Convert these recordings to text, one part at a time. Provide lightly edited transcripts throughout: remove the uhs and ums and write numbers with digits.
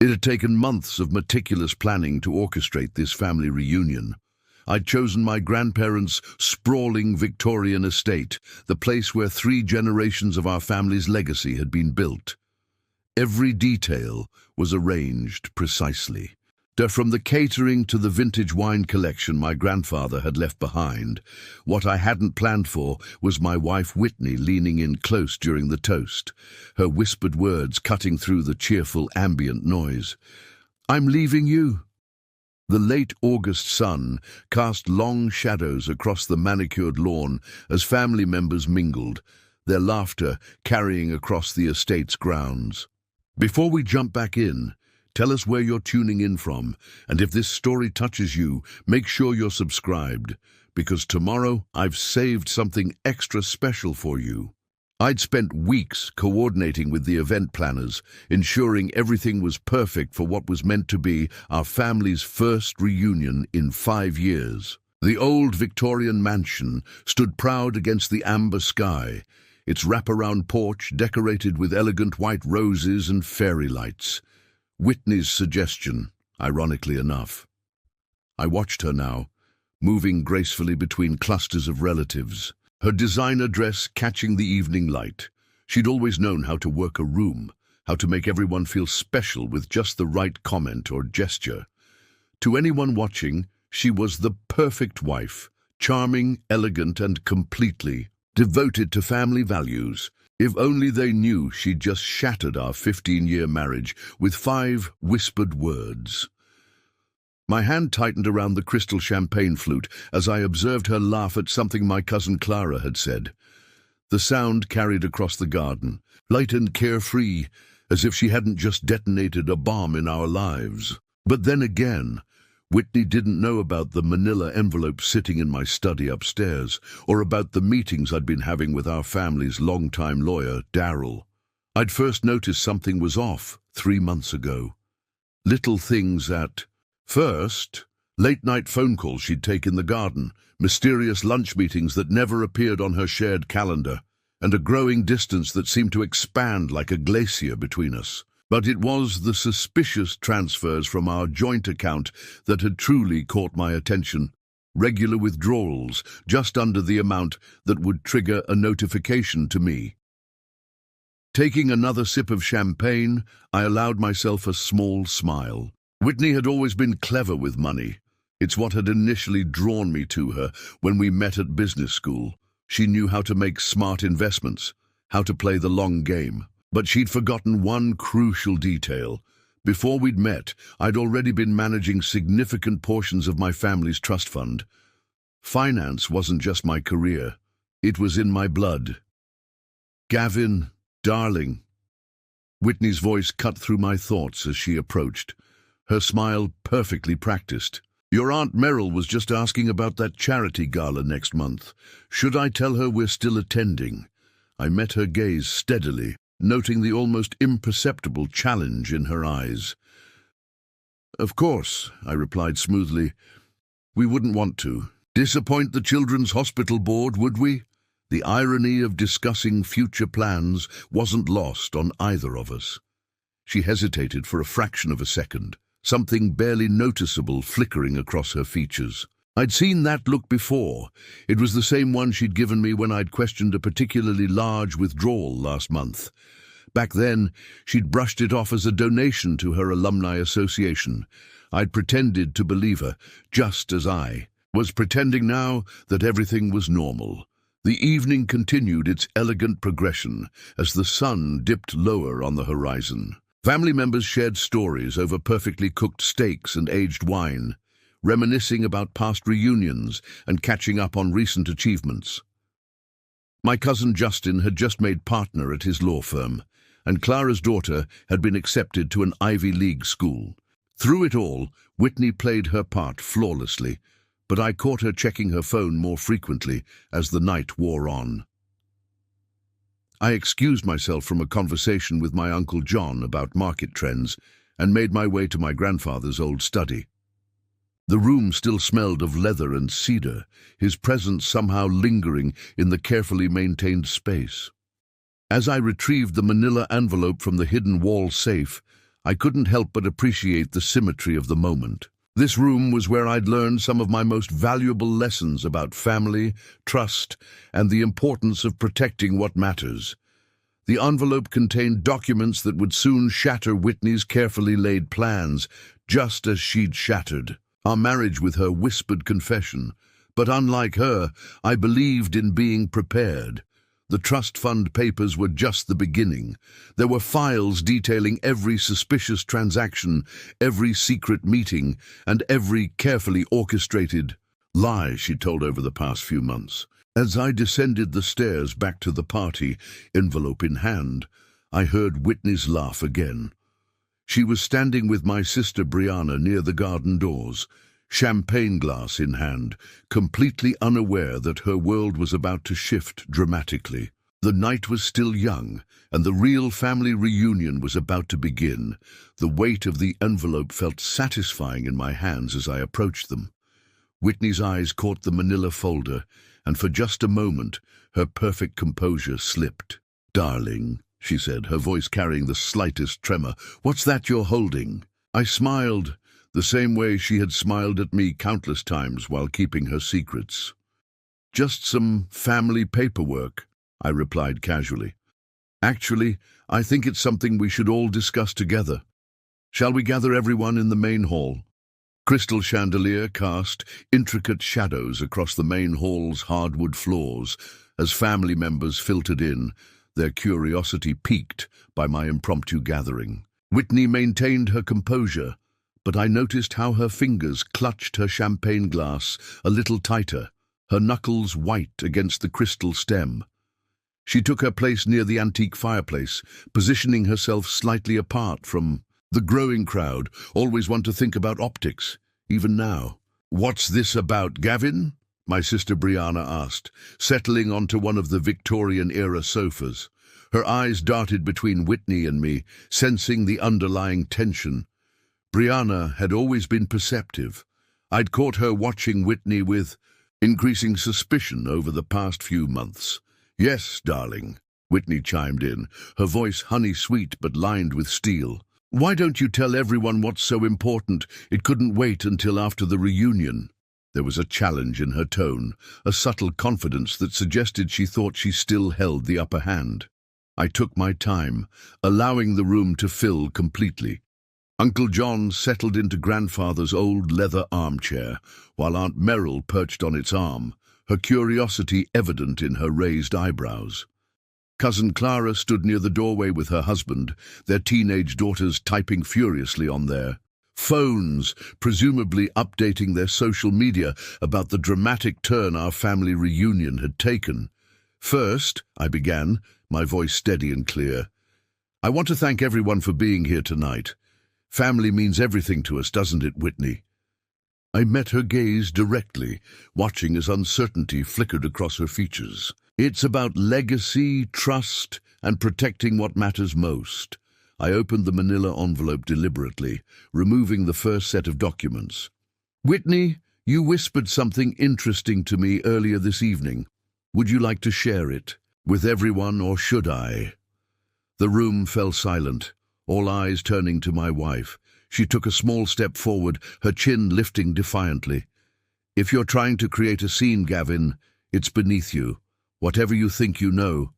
It had taken months of meticulous planning to orchestrate this family reunion. I'd chosen my grandparents' sprawling Victorian estate, the place where 3 generations of our family's legacy had been built. Every detail was arranged precisely. From the catering to the vintage wine collection my grandfather had left behind, what I hadn't planned for was my wife Whitney leaning in close during the toast, her whispered words cutting through the cheerful ambient noise. "I'm leaving you." The late August sun cast long shadows across the manicured lawn as family members mingled, their laughter carrying across the estate's grounds. Before we jump back in, tell us where you're tuning in from, and if this story touches you, make sure you're subscribed, because tomorrow I've saved something extra special for you. I'd spent weeks coordinating with the event planners, ensuring everything was perfect for what was meant to be our family's first reunion in 5 years. The old Victorian mansion stood proud against the amber sky, its wraparound porch decorated with elegant white roses and fairy lights. Whitney's suggestion, ironically enough. I watched her now, moving gracefully between clusters of relatives, her designer dress catching the evening light. She'd always known how to work a room, how to make everyone feel special with just the right comment or gesture. To anyone watching, she was the perfect wife, charming, elegant, and completely devoted to family values. If only they knew she'd just shattered our 15-year marriage with 5 whispered words. My hand tightened around the crystal champagne flute as I observed her laugh at something my cousin Clara had said. The sound carried across the garden, light and carefree, as if she hadn't just detonated a bomb in our lives. But then again, Whitney didn't know about the manila envelope sitting in my study upstairs, or about the meetings I'd been having with our family's longtime lawyer, Darryl. I'd first noticed something was off 3 months ago. Little things at first, late-night phone calls she'd take in the garden, mysterious lunch meetings that never appeared on her shared calendar, and a growing distance that seemed to expand like a glacier between us. But it was the suspicious transfers from our joint account that had truly caught my attention. Regular withdrawals, just under the amount that would trigger a notification to me. Taking another sip of champagne, I allowed myself a small smile. Whitney had always been clever with money. It's what had initially drawn me to her when we met at business school. She knew how to make smart investments, how to play the long game. But she'd forgotten one crucial detail. Before we'd met, I'd already been managing significant portions of my family's trust fund. Finance wasn't just my career. It was in my blood. "Gavin, darling." Whitney's voice cut through my thoughts as she approached, her smile perfectly practiced. "Your Aunt Merrill was just asking about that charity gala next month. Should I tell her we're still attending?" I met her gaze steadily, noting the almost imperceptible challenge in her eyes. "Of course," I replied smoothly. "We wouldn't want to disappoint the Children's Hospital Board, would we?" The irony of discussing future plans wasn't lost on either of us. She hesitated for a fraction of a second, something barely noticeable flickering across her features. I'd seen that look before. It was the same one she'd given me when I'd questioned a particularly large withdrawal last month. Back then, she'd brushed it off as a donation to her alumni association. I'd pretended to believe her, just as I was pretending now that everything was normal. The evening continued its elegant progression as the sun dipped lower on the horizon. Family members shared stories over perfectly cooked steaks and aged wine, reminiscing about past reunions and catching up on recent achievements. My cousin Justin had just made partner at his law firm, and Clara's daughter had been accepted to an Ivy League school. Through it all, Whitney played her part flawlessly, but I caught her checking her phone more frequently as the night wore on. I excused myself from a conversation with my Uncle John about market trends and made my way to my grandfather's old study. The room still smelled of leather and cedar, his presence somehow lingering in the carefully maintained space. As I retrieved the manila envelope from the hidden wall safe, I couldn't help but appreciate the symmetry of the moment. This room was where I'd learned some of my most valuable lessons about family, trust, and the importance of protecting what matters. The envelope contained documents that would soon shatter Whitney's carefully laid plans, just as she'd shattered our marriage with her whispered confession. But unlike her, I believed in being prepared. The trust fund papers were just the beginning. There were files detailing every suspicious transaction, every secret meeting, and every carefully orchestrated lie she told over the past few months. As I descended the stairs back to the party, envelope in hand, I heard Whitney's laugh again. She was standing with my sister Brianna near the garden doors, champagne glass in hand, completely unaware that her world was about to shift dramatically. The night was still young, and the real family reunion was about to begin. The weight of the envelope felt satisfying in my hands as I approached them. Whitney's eyes caught the manila folder, and for just a moment, her perfect composure slipped. "Darling," she said, her voice carrying the slightest tremor, "what's that you're holding?" I smiled, the same way she had smiled at me countless times while keeping her secrets. "Just some family paperwork," I replied casually. "Actually, I think it's something we should all discuss together. Shall we gather everyone in the main hall?" Crystal chandelier cast intricate shadows across the main hall's hardwood floors as family members filtered in, their curiosity piqued by my impromptu gathering. Whitney maintained her composure, but I noticed how her fingers clutched her champagne glass a little tighter, her knuckles white against the crystal stem. She took her place near the antique fireplace, positioning herself slightly apart from the growing crowd. Always want to think about optics, even now. "What's this about, Gavin?" my sister Brianna asked, settling onto one of the Victorian-era sofas. Her eyes darted between Whitney and me, sensing the underlying tension. Brianna had always been perceptive. I'd caught her watching Whitney with increasing suspicion over the past few months. "Yes, darling," Whitney chimed in, her voice honey-sweet but lined with steel. "Why don't you tell everyone what's so important? It couldn't wait until after the reunion." There was a challenge in her tone, a subtle confidence that suggested she thought she still held the upper hand. I took my time, allowing the room to fill completely. Uncle John settled into grandfather's old leather armchair, while Aunt Merrill perched on its arm, her curiosity evident in her raised eyebrows. Cousin Clara stood near the doorway with her husband, their teenage daughters typing furiously on their phones, presumably updating their social media about the dramatic turn our family reunion had taken. "First," I began, my voice steady and clear, "I want to thank everyone for being here tonight. Family means everything to us, doesn't it, Whitney?" I met her gaze directly, watching as uncertainty flickered across her features. "It's about legacy, trust, and protecting what matters most." I opened the manila envelope deliberately, removing the first set of documents. "Whitney, you whispered something interesting to me earlier this evening. Would you like to share it with everyone, or should I?" The room fell silent, all eyes turning to my wife. She took a small step forward, her chin lifting defiantly. "If you're trying to create a scene, Gavin, it's beneath you. Whatever you think you know."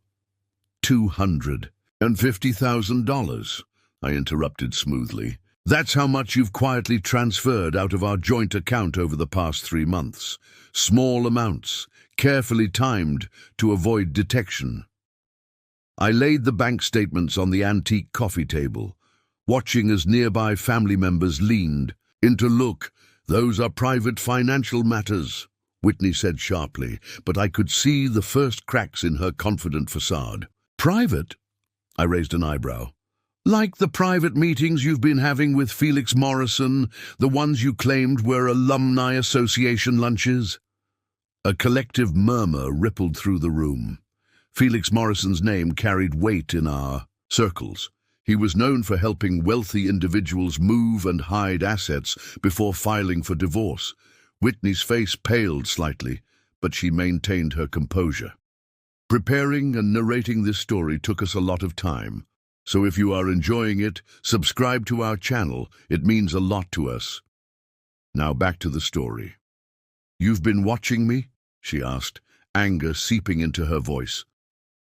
$250,000, I interrupted smoothly. "That's how much you've quietly transferred out of our joint account over the past 3 months. Small amounts, carefully timed to avoid detection." I laid the bank statements on the antique coffee table, watching as nearby family members leaned in to look. "Those are private financial matters," Whitney said sharply, but I could see the first cracks in her confident facade. "Private?" I raised an eyebrow. "Like the private meetings you've been having with Felix Morrison, the ones you claimed were alumni association lunches?" A collective murmur rippled through the room. Felix Morrison's name carried weight in our circles. He was known for helping wealthy individuals move and hide assets before filing for divorce. Whitney's face paled slightly, but she maintained her composure. "Preparing and narrating this story took us a lot of time, So if you are enjoying it, subscribe to our channel. It means a lot to us. Now back to the story. "You've been watching me?" she asked, anger seeping into her voice.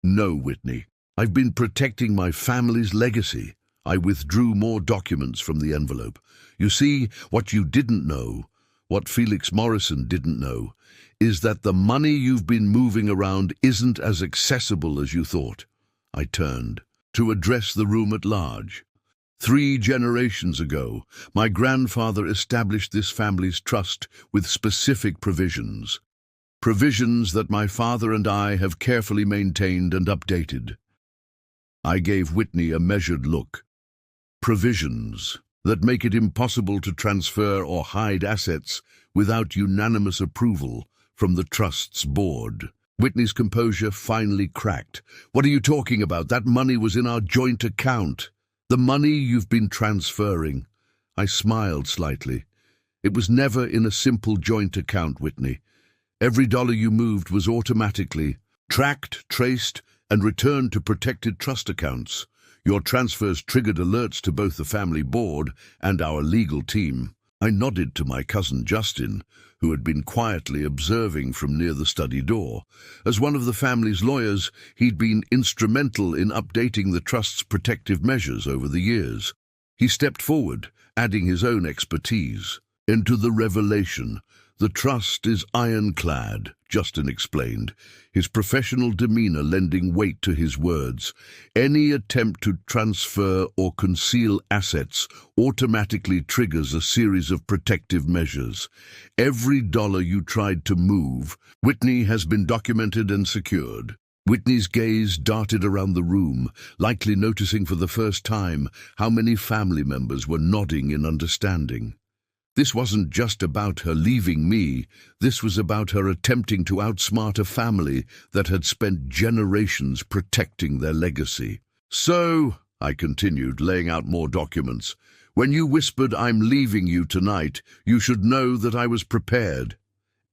"No, Whitney. I've been protecting my family's legacy." I withdrew more documents from the envelope. "You see, what you didn't know, what Felix Morrison didn't know, is that the money you've been moving around isn't as accessible as you thought." I turned to address the room at large. 3 generations ago, my grandfather established this family's trust with specific provisions. Provisions that my father and I have carefully maintained and updated. I gave Whitney a measured look. Provisions that make it impossible to transfer or hide assets without unanimous approval from the trust's board. Whitney's composure finally cracked. "What are you talking about? That money was in our joint account." "The money you've been transferring." I smiled slightly. "It was never in a simple joint account, Whitney. Every dollar you moved was automatically tracked, traced, and returned to protected trust accounts. Your transfers triggered alerts to both the family board and our legal team." I nodded to my cousin Justin, who had been quietly observing from near the study door. As one of the family's lawyers, he'd been instrumental in updating the trust's protective measures over the years. He stepped forward, adding his own expertise. "Into the revelation. The trust is ironclad," Justin explained, his professional demeanor lending weight to his words. "Any attempt to transfer or conceal assets automatically triggers a series of protective measures. Every dollar you tried to move, Whitney, has been documented and secured." Whitney's gaze darted around the room, likely noticing for the first time how many family members were nodding in understanding. This wasn't just about her leaving me. This was about her attempting to outsmart a family that had spent generations protecting their legacy. "So," I continued, laying out more documents, "when you whispered 'I'm leaving you tonight,' you should know that I was prepared.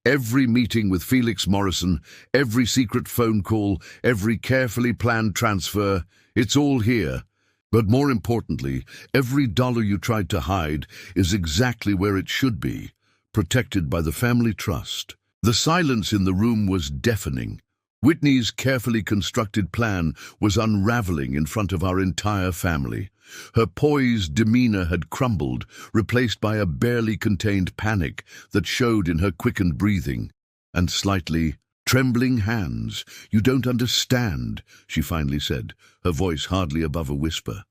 Every meeting with Felix Morrison, every secret phone call, every carefully planned transfer, it's all here. But more importantly, every dollar you tried to hide is exactly where it should be, protected by the family trust." The silence in the room was deafening. Whitney's carefully constructed plan was unraveling in front of our entire family. Her poised demeanor had crumbled, replaced by a barely contained panic that showed in her quickened breathing and slightly trembling hands. "You don't understand," she finally said, her voice hardly above a whisper.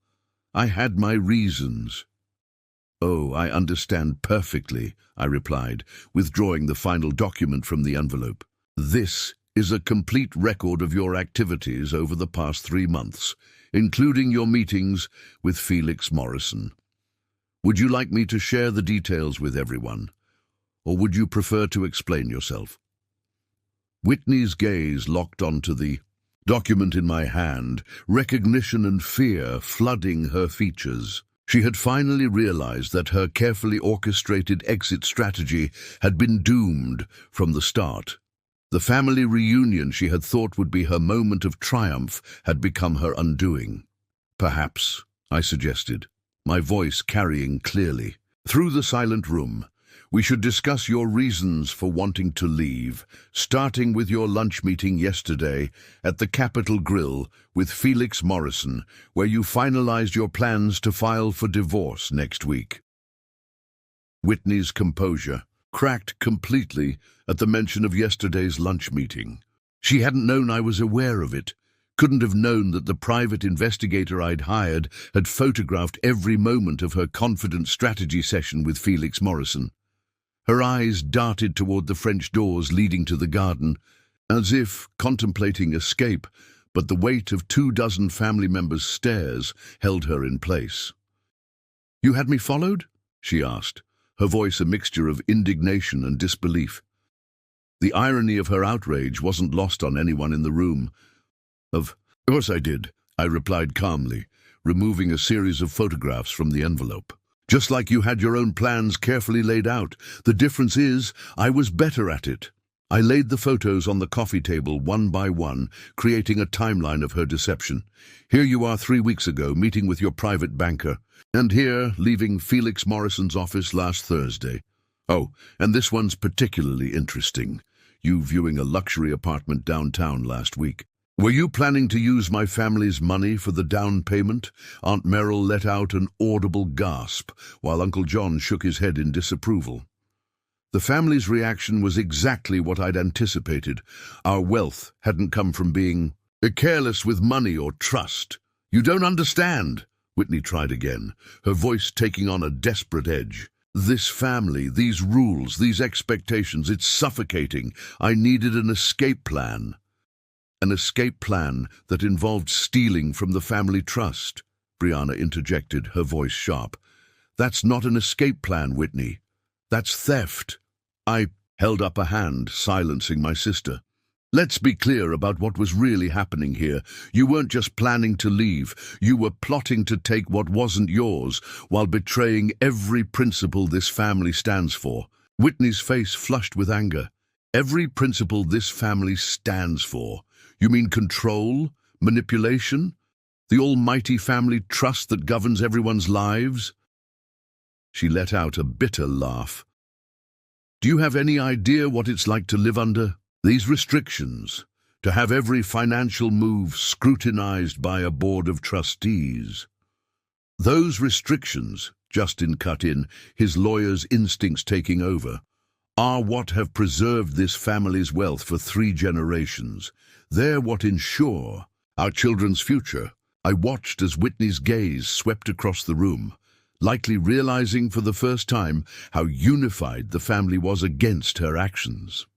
"I had my reasons." "Oh, I understand perfectly," I replied, withdrawing the final document from the envelope. "This is a complete record of your activities over the past 3 months, including your meetings with Felix Morrison. Would you like me to share the details with everyone, or would you prefer to explain yourself?" Whitney's gaze locked onto the document in my hand, recognition and fear flooding her features. She had finally realized that her carefully orchestrated exit strategy had been doomed from the start. The family reunion she had thought would be her moment of triumph had become her undoing. "Perhaps," I suggested, my voice carrying clearly through the silent room, "we should discuss your reasons for wanting to leave, starting with your lunch meeting yesterday at the Capitol Grill with Felix Morrison, where you finalized your plans to file for divorce next week." Whitney's composure cracked completely at the mention of yesterday's lunch meeting. She hadn't known I was aware of it, couldn't have known that the private investigator I'd hired had photographed every moment of her confident strategy session with Felix Morrison. Her eyes darted toward the French doors leading to the garden, as if contemplating escape, but the weight of 24 family members' stares held her in place. "You had me followed?" she asked, her voice a mixture of indignation and disbelief. The irony of her outrage wasn't lost on anyone in the room. Of course I did," I replied calmly, removing a series of photographs from the envelope. "Just like you had your own plans carefully laid out. The difference is, I was better at it." I laid the photos on the coffee table one by one, creating a timeline of her deception. Here you are 3 weeks ago, meeting with your private banker. And here, leaving Felix Morrison's office last Thursday. Oh, and this one's particularly interesting. You viewing a luxury apartment downtown last week. Were you planning to use my family's money for the down payment? Aunt Merrill let out an audible gasp, while Uncle John shook his head in disapproval. The family's reaction was exactly what I'd anticipated. Our wealth hadn't come from being careless with money or trust. You don't understand, Whitney tried again, her voice taking on a desperate edge. This family, these rules, these expectations, it's suffocating. I needed an escape plan. An escape plan that involved stealing from the family trust, Brianna interjected, her voice sharp. That's not an escape plan, Whitney. That's theft. I held up a hand, silencing my sister. Let's be clear about what was really happening here. You weren't just planning to leave. You were plotting to take what wasn't yours, while betraying every principle this family stands for. Whitney's face flushed with anger. Every principle this family stands for. You mean control? Manipulation? The almighty family trust that governs everyone's lives? She let out a bitter laugh. Do you have any idea what it's like to live under these restrictions? To have every financial move scrutinized by a board of trustees? Those restrictions, Justin cut in, his lawyer's instincts taking over, are what have preserved this family's wealth for 3 generations. They're what ensure our children's future. I watched as Whitney's gaze swept across the room, likely realizing for the first time how unified the family was against her actions.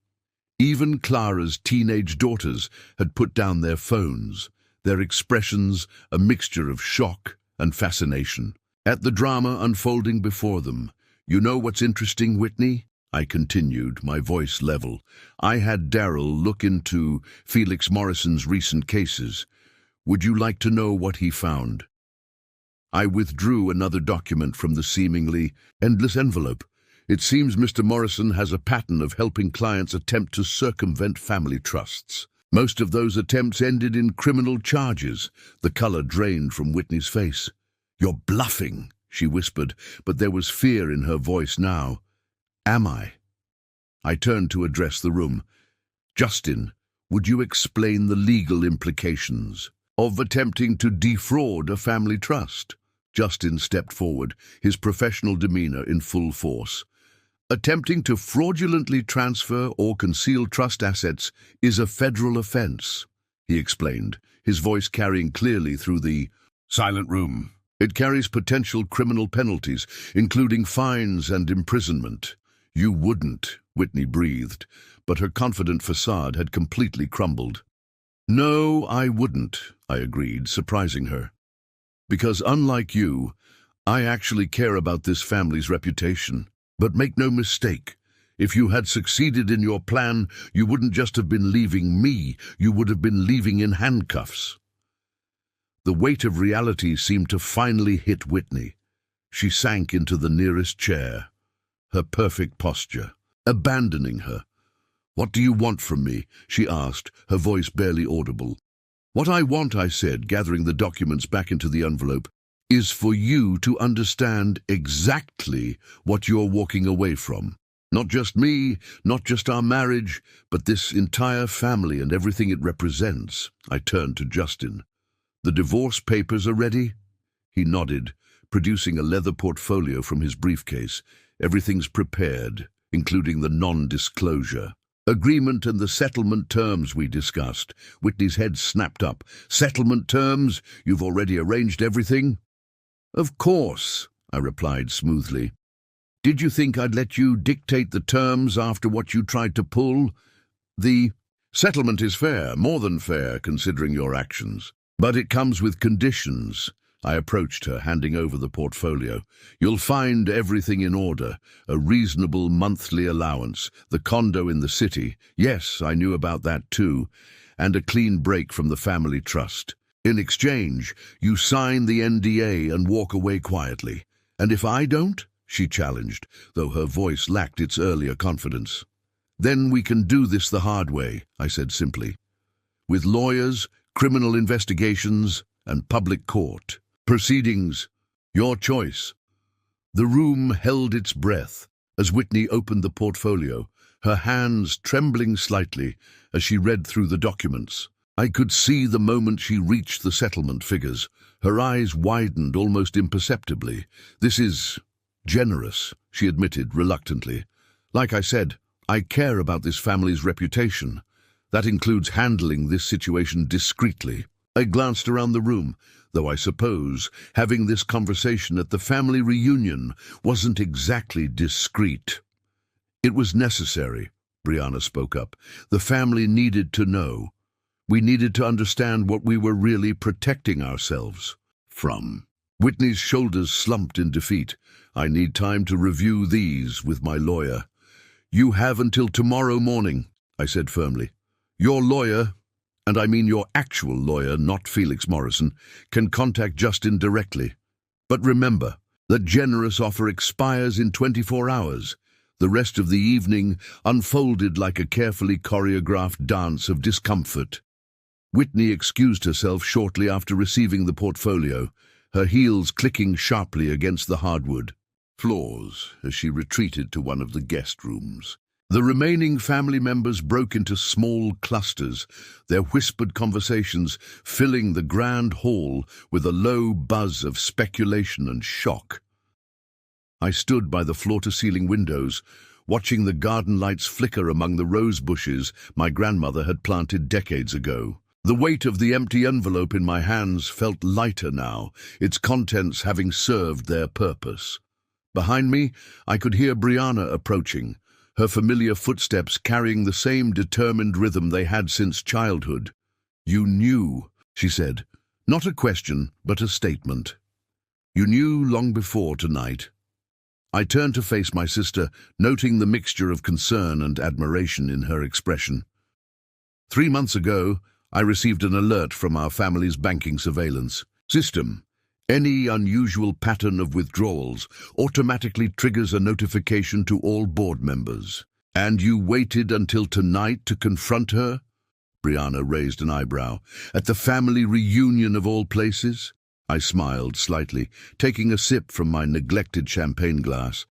Even Clara's teenage daughters had put down their phones, their expressions a mixture of shock and fascination at the drama unfolding before them. You know what's interesting, Whitney? I continued, my voice level. I had Daryl look into Felix Morrison's recent cases. Would you like to know what he found? I withdrew another document from the seemingly endless envelope. It seems Mr. Morrison has a pattern of helping clients attempt to circumvent family trusts. Most of those attempts ended in criminal charges. The color drained from Whitney's face. You're bluffing, she whispered, but there was fear in her voice now. Am I? I turned to address the room. Justin, would you explain the legal implications of attempting to defraud a family trust? Justin stepped forward, his professional demeanor in full force. Attempting to fraudulently transfer or conceal trust assets is a federal offense, he explained, his voice carrying clearly through the silent room. It carries potential criminal penalties, including fines and imprisonment. You wouldn't, Whitney breathed, but her confident facade had completely crumbled. No, I wouldn't, I agreed, surprising her. Because unlike you, I actually care about this family's reputation. But make no mistake, if you had succeeded in your plan, you wouldn't just have been leaving me, you would have been leaving in handcuffs. The weight of reality seemed to finally hit Whitney. She sank into the nearest chair, her perfect posture, abandoning her. What do you want from me? She asked, her voice barely audible. What I want, I said, gathering the documents back into the envelope, is for you to understand exactly what you're walking away from. Not just me, not just our marriage, but this entire family and everything it represents. I turned to Justin. The divorce papers are ready? He nodded, producing a leather portfolio from his briefcase. Everything's prepared, including the non-disclosure agreement and the settlement terms we discussed. Whitney's head snapped up. Settlement terms? You've already arranged everything? Of course, I replied smoothly. Did you think I'd let you dictate the terms after what you tried to pull? The settlement is fair, more than fair, considering your actions. But it comes with conditions. I approached her, handing over the portfolio. You'll find everything in order. A reasonable monthly allowance, the condo in the city. Yes, I knew about that too. And a clean break from the family trust. In exchange, you sign the NDA and walk away quietly. And if I don't? She challenged, though her voice lacked its earlier confidence. Then we can do this the hard way, I said simply. With lawyers, criminal investigations, and public court proceedings. Your choice. The room held its breath as Whitney opened the portfolio, her hands trembling slightly as she read through the documents. I could see the moment she reached the settlement figures. Her eyes widened almost imperceptibly. This is generous, she admitted reluctantly. Like I said, I care about this family's reputation. That includes handling this situation discreetly. I glanced around the room, though I suppose having this conversation at the family reunion wasn't exactly discreet. It was necessary, Brianna spoke up. The family needed to know. We needed to understand what we were really protecting ourselves from. Whitney's shoulders slumped in defeat. I need time to review these with my lawyer. You have until tomorrow morning, I said firmly. Your lawyer, and I mean your actual lawyer, not Felix Morrison, can contact Justin directly. But remember, that generous offer expires in 24 hours. The rest of the evening unfolded like a carefully choreographed dance of discomfort. Whitney excused herself shortly after receiving the portfolio, her heels clicking sharply against the hardwood floors as she retreated to one of the guest rooms. The remaining family members broke into small clusters, their whispered conversations filling the grand hall with a low buzz of speculation and shock. I stood by the floor-to-ceiling windows, watching the garden lights flicker among the rose bushes my grandmother had planted decades ago. The weight of the empty envelope in my hands felt lighter now, its contents having served their purpose. Behind me, I could hear Brianna approaching, her familiar footsteps carrying the same determined rhythm they had since childhood. You knew, she said. Not a question, but a statement. You knew long before tonight. I turned to face my sister, noting the mixture of concern and admiration in her expression. 3 months ago, I received an alert from our family's banking surveillance system. Any unusual pattern of withdrawals automatically triggers a notification to all board members. And you waited until tonight to confront her? Brianna raised an eyebrow. At the family reunion of all places? I smiled slightly, taking a sip from my neglected champagne glass.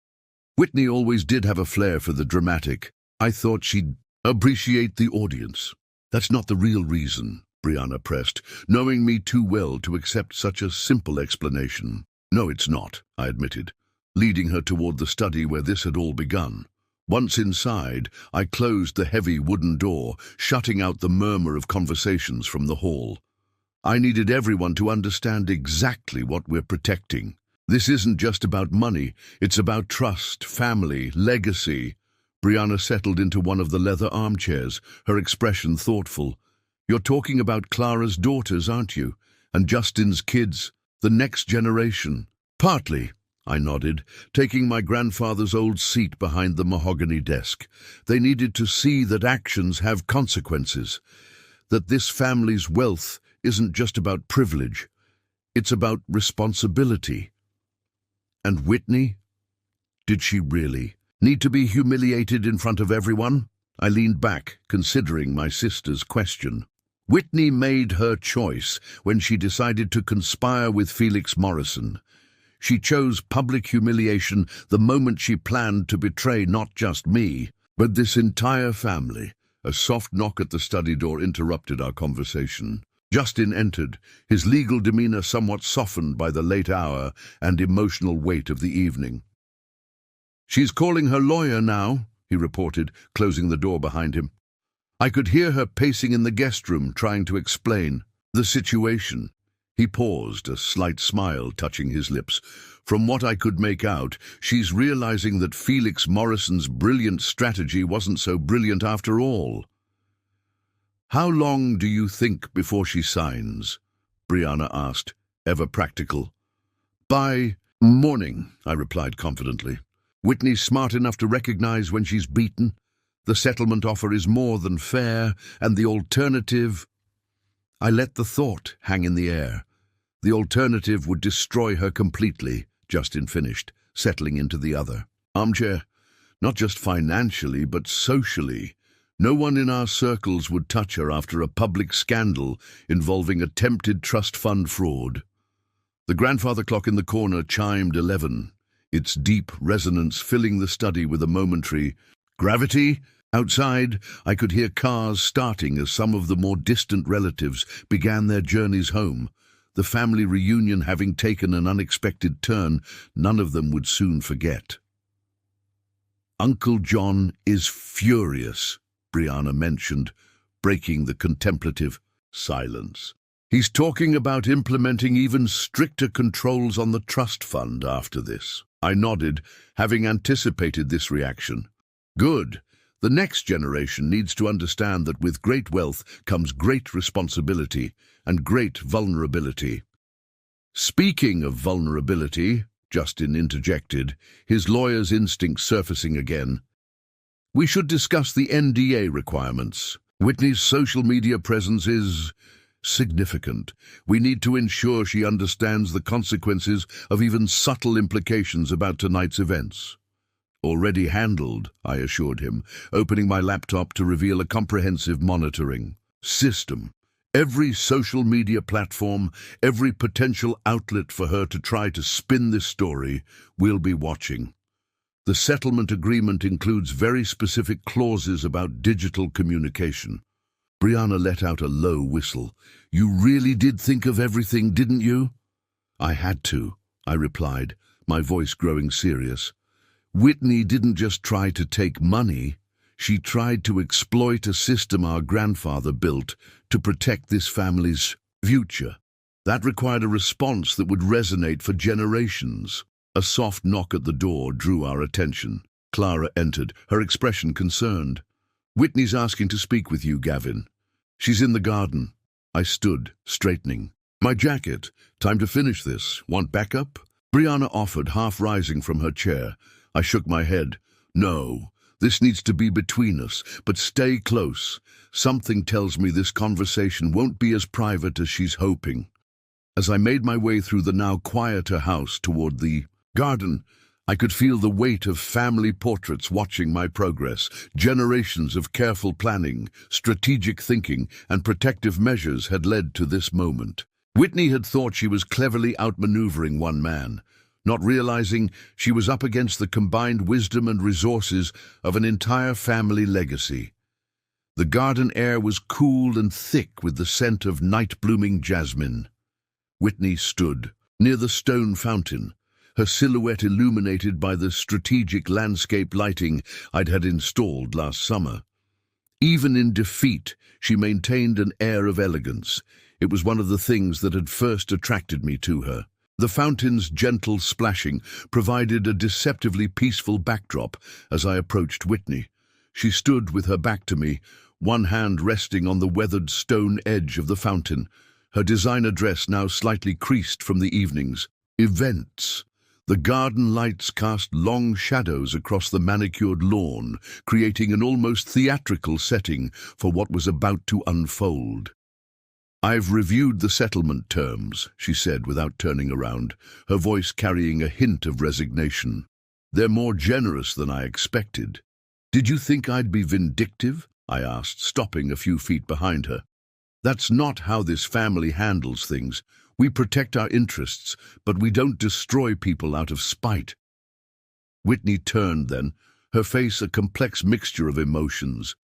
Whitney always did have a flair for the dramatic. I thought she'd appreciate the audience. That's not the real reason, Brianna pressed, knowing me too well to accept such a simple explanation. No, it's not, I admitted, leading her toward the study where this had all begun. Once inside, I closed the heavy wooden door, shutting out the murmur of conversations from the hall. I needed everyone to understand exactly what we're protecting. This isn't just about money, it's about trust, family, legacy. Brianna settled into one of the leather armchairs, her expression thoughtful. You're talking about Clara's daughters, aren't you? And Justin's kids, the next generation. Partly, I nodded, taking my grandfather's old seat behind the mahogany desk. They needed to see that actions have consequences, that this family's wealth isn't just about privilege, it's about responsibility. And Whitney? Did she really need to be humiliated in front of everyone? I leaned back, considering my sister's question. Whitney made her choice when she decided to conspire with Felix Morrison. She chose public humiliation the moment she planned to betray not just me, but this entire family. A soft knock at the study door interrupted our conversation. Justin entered, his legal demeanor somewhat softened by the late hour and emotional weight of the evening. She's calling her lawyer now, he reported, closing the door behind him. I could hear her pacing in the guest room, trying to explain the situation. He paused, a slight smile touching his lips. From what I could make out, she's realizing that Felix Morrison's brilliant strategy wasn't so brilliant after all. How long do you think before she signs? Brianna asked, ever practical. By morning, I replied confidently. Whitney's smart enough to recognize when she's beaten. The settlement offer is more than fair, and the alternative... I let the thought hang in the air. The alternative would destroy her completely, Justin finished, settling into the other armchair. Not just financially, but socially. No one in our circles would touch her after a public scandal involving attempted trust fund fraud. The grandfather clock in the corner chimed 11, its deep resonance filling the study with a momentary gravity. Outside, I could hear cars starting as some of the more distant relatives began their journeys home. The family reunion having taken an unexpected turn, none of them would soon forget. "Uncle John is furious," Brianna mentioned, breaking the contemplative silence. "He's talking about implementing even stricter controls on the trust fund after this." I nodded, having anticipated this reaction. "Good. The next generation needs to understand that with great wealth comes great responsibility and great vulnerability." "Speaking of vulnerability," Justin interjected, his lawyer's instinct surfacing again, "we should discuss the NDA requirements. Whitney's social media presence is significant. We need to ensure she understands the consequences of even subtle implications about tonight's events." "Already handled," I assured him, opening my laptop to reveal a comprehensive monitoring system. Every social media platform, every potential outlet for her to try to spin this story, we'll be watching. The settlement agreement includes very specific clauses about digital communication. Brianna let out a low whistle. "You really did think of everything, didn't you?" "I had to," I replied, my voice growing serious. "Whitney didn't just try to take money. She tried to exploit a system our grandfather built to protect this family's future. That required a response that would resonate for generations." A soft knock at the door drew our attention. Clara entered, her expression concerned. "Whitney's asking to speak with you, Gavin. She's in the garden." I stood, straightening. "My jacket. Time to finish this. Want backup?" Brianna offered, half rising from her chair. I shook my head. "No, this needs to be between us, but stay close. Something tells me this conversation won't be as private as she's hoping." As I made my way through the now quieter house toward the garden, I could feel the weight of family portraits watching my progress. Generations of careful planning, strategic thinking, and protective measures had led to this moment. Whitney had thought she was cleverly outmaneuvering one man, not realizing she was up against the combined wisdom and resources of an entire family legacy. The garden air was cool and thick with the scent of night-blooming jasmine. Whitney stood near the stone fountain, her silhouette illuminated by the strategic landscape lighting I'd had installed last summer. Even in defeat, she maintained an air of elegance. It was one of the things that had first attracted me to her. The fountain's gentle splashing provided a deceptively peaceful backdrop as I approached Whitney. She stood with her back to me, one hand resting on the weathered stone edge of the fountain, her designer dress now slightly creased from the evening's events. The garden lights cast long shadows across the manicured lawn, creating an almost theatrical setting for what was about to unfold. "I've reviewed the settlement terms," she said without turning around, her voice carrying a hint of resignation. "They're more generous than I expected." "Did you think I'd be vindictive?" I asked, stopping a few feet behind her. "That's not how this family handles things. We protect our interests, but we don't destroy people out of spite." Whitney turned then, her face a complex mixture of emotions.